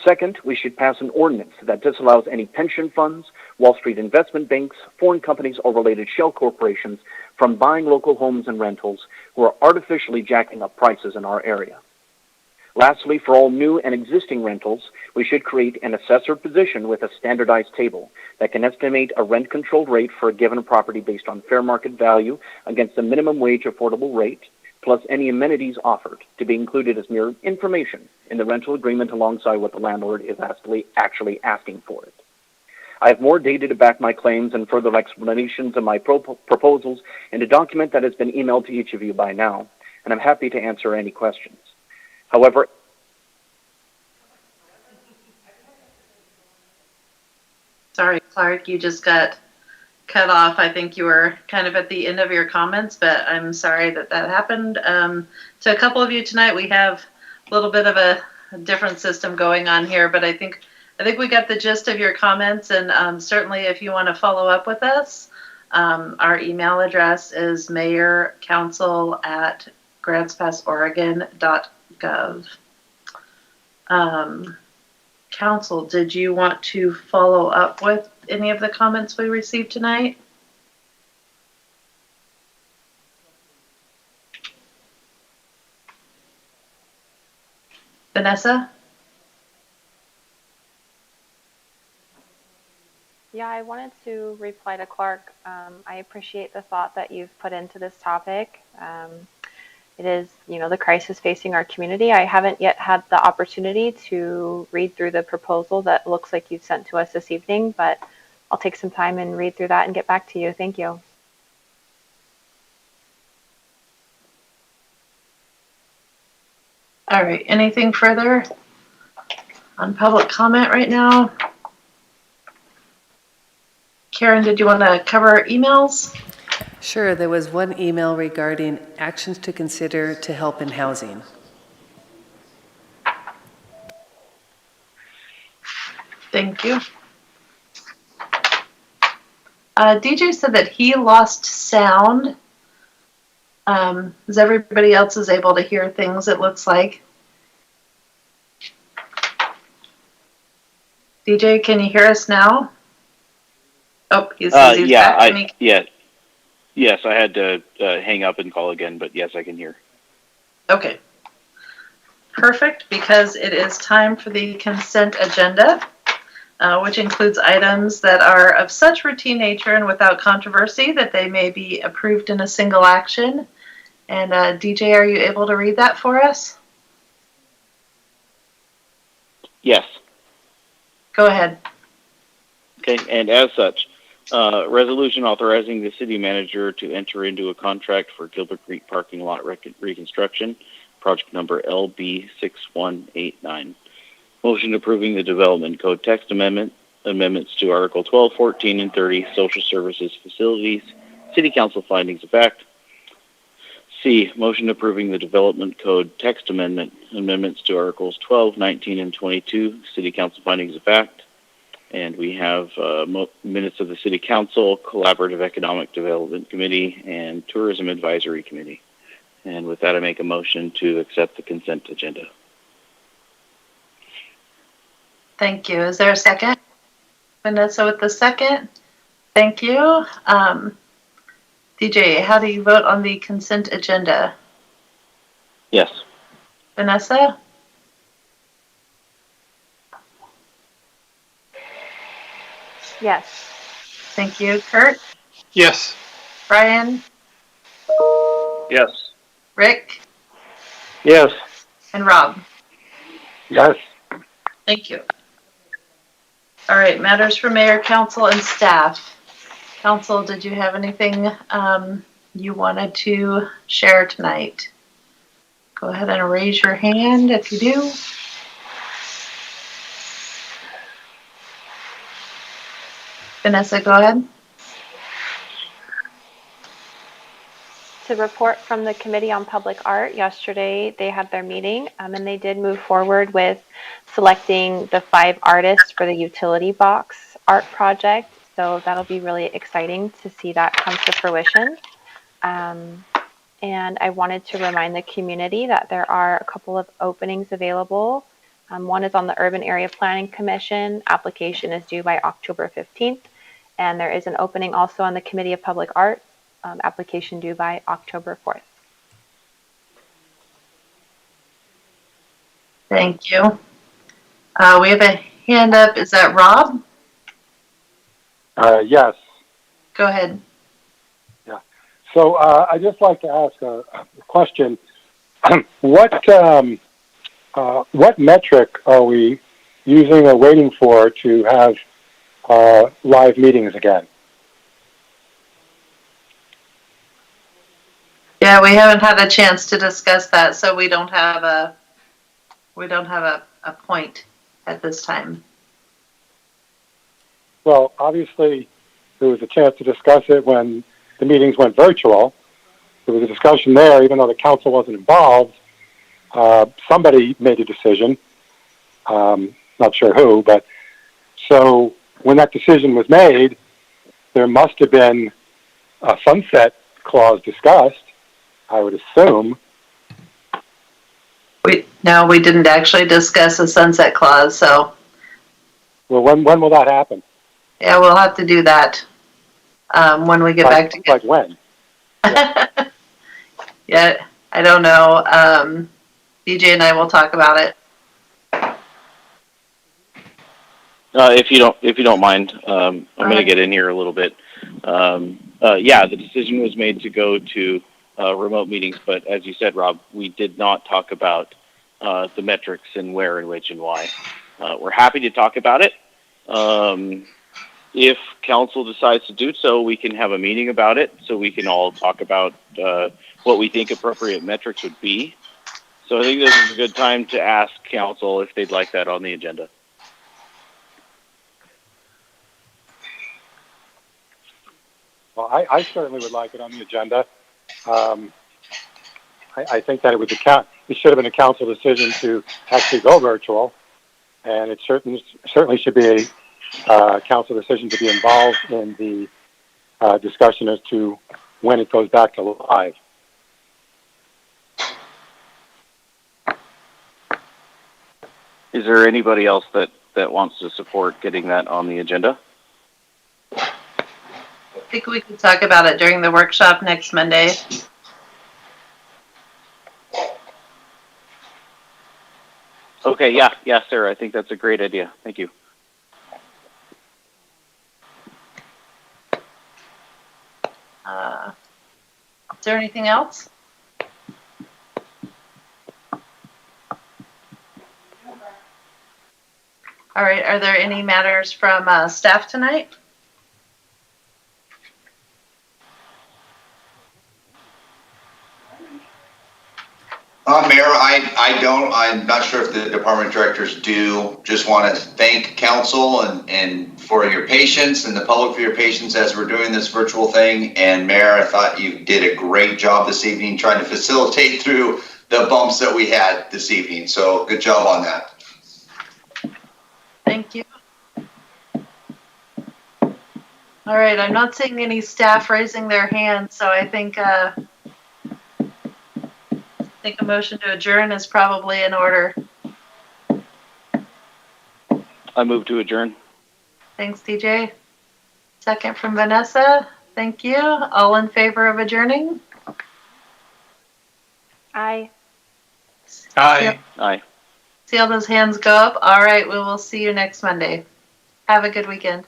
Second, we should pass an ordinance that disallows any pension funds, Wall Street investment banks, foreign companies, or related shell corporations from buying local homes and rentals who are artificially jacking up prices in our area. Lastly, for all new and existing rentals, we should create an assessor position with a standardized table that can estimate a rent-controlled rate for a given property based on fair market value against the minimum wage affordable rate, plus any amenities offered, to be included as mere information in the rental agreement alongside what the landlord is actually asking for it. I have more data to back my claims and further explanations of my proposals in a document that has been emailed to each of you by now, and I'm happy to answer any questions. However, Sorry, Clark, you just got cut off. I think you were kind of at the end of your comments, but I'm sorry that happened. To a couple of you tonight, we have a little bit of a different system going on here, but I think we got the gist of your comments, and certainly if you want to follow up with us, our email address is mayorcouncil@grantspassoregon.gov. Council, did you want to follow up with any of the comments we received tonight? Vanessa? Yeah, I wanted to reply to Clark. I appreciate the thought that you've put into this topic. It is, the crisis facing our community. I haven't yet had the opportunity to read through the proposal that looks like you've sent to us this evening, but I'll take some time and read through that and get back to you. Thank you. All right, anything further on public comment right now? Karen, did you want to cover our emails? Sure, there was one email regarding actions to consider to help in housing. Thank you. DJ said that he lost sound. As everybody else is able to hear things, it looks like. DJ, can you hear us now? Oh, he says he's back. Yes, I had to hang up and call again, but yes, I can hear. Okay. Perfect, because it is time for the consent agenda, which includes items that are of such routine nature and without controversy that they may be approved in a single action. And DJ, are you able to read that for us? Yes. Go ahead. Okay, and as such, resolution authorizing the city manager to enter into a contract for Gilbert Creek parking lot reconstruction, project number LB6189. Motion approving the development code text amendments to Article 12, 14, and 30, social services facilities, city council findings of fact. C, motion approving the development code text amendments to Articles 12, 19, and 22, city council findings of fact. And we have minutes of the City Council, Collaborative Economic Development Committee, and Tourism Advisory Committee. And with that, I make a motion to accept the consent agenda. Thank you. Is there a second? Vanessa with the second. Thank you. DJ, how do you vote on the consent agenda? Yes. Vanessa? Yes. Thank you. Kurt? Yes. Brian? Yes. Rick? Yes. And Rob? Yes. Thank you. All right, matters for mayor, council, and staff. Council, did you have anything you wanted to share tonight? Go ahead and raise your hand if you do. Vanessa, go ahead. To report from the Committee on Public Art, yesterday they had their meeting and they did move forward with selecting the 5 artists for the utility box art project. So that'll be really exciting to see that come to fruition. And I wanted to remind the community that there are a couple of openings available. One is on the Urban Area Planning Commission. Application is due by October 15th. And there is an opening also on the Committee of Public Art. Application due by October 4th. Thank you. We have a hand up. Is that Rob? Yes. Go ahead. Yeah. So I'd just like to ask a question. What metric are we using or waiting for to have live meetings again? Yeah, we haven't had a chance to discuss that, so we don't have a point at this time. Well, obviously, there was a chance to discuss it when the meetings went virtual. There was a discussion there, even though the council wasn't involved. Somebody made a decision. Not sure who, but so when that decision was made, there must have been a sunset clause discussed, I would assume. No, we didn't actually discuss a sunset clause, so. Well, when will that happen? Yeah, we'll have to do that when we get back together. Like when? Yeah, I don't know. DJ and I will talk about it. If you don't mind, I'm going to get in here a little bit. Yeah, the decision was made to go to remote meetings, but as you said, Rob, we did not talk about the metrics and where and which and why. We're happy to talk about it. If council decides to do so, we can have a meeting about it so we can all talk about what we think appropriate metrics would be. So I think this is a good time to ask council if they'd like that on the agenda. Well, I certainly would like it on the agenda. I think that it should have been a council decision to actually go virtual, and it certainly should be a council decision to be involved in the discussion as to when it goes back to live. Is there anybody else that wants to support getting that on the agenda? I think we could talk about it during the workshop next Monday. Okay, yeah, Sarah, I think that's a great idea. Thank you. Is there anything else? All right, are there any matters from staff tonight? Mayor, I'm not sure if the department directors do. Just want to thank council and for your patience and the public for your patience as we're doing this virtual thing. And Mayor, I thought you did a great job this evening trying to facilitate through the bumps that we had this evening. So good job on that. Thank you. All right, I'm not seeing any staff raising their hands, so I think a motion to adjourn is probably in order. I move to adjourn. Thanks, DJ. Second from Vanessa. Thank you. All in favor of adjourning? Aye. Aye. Aye. See all those hands go up? All right, we will see you next Monday. Have a good weekend.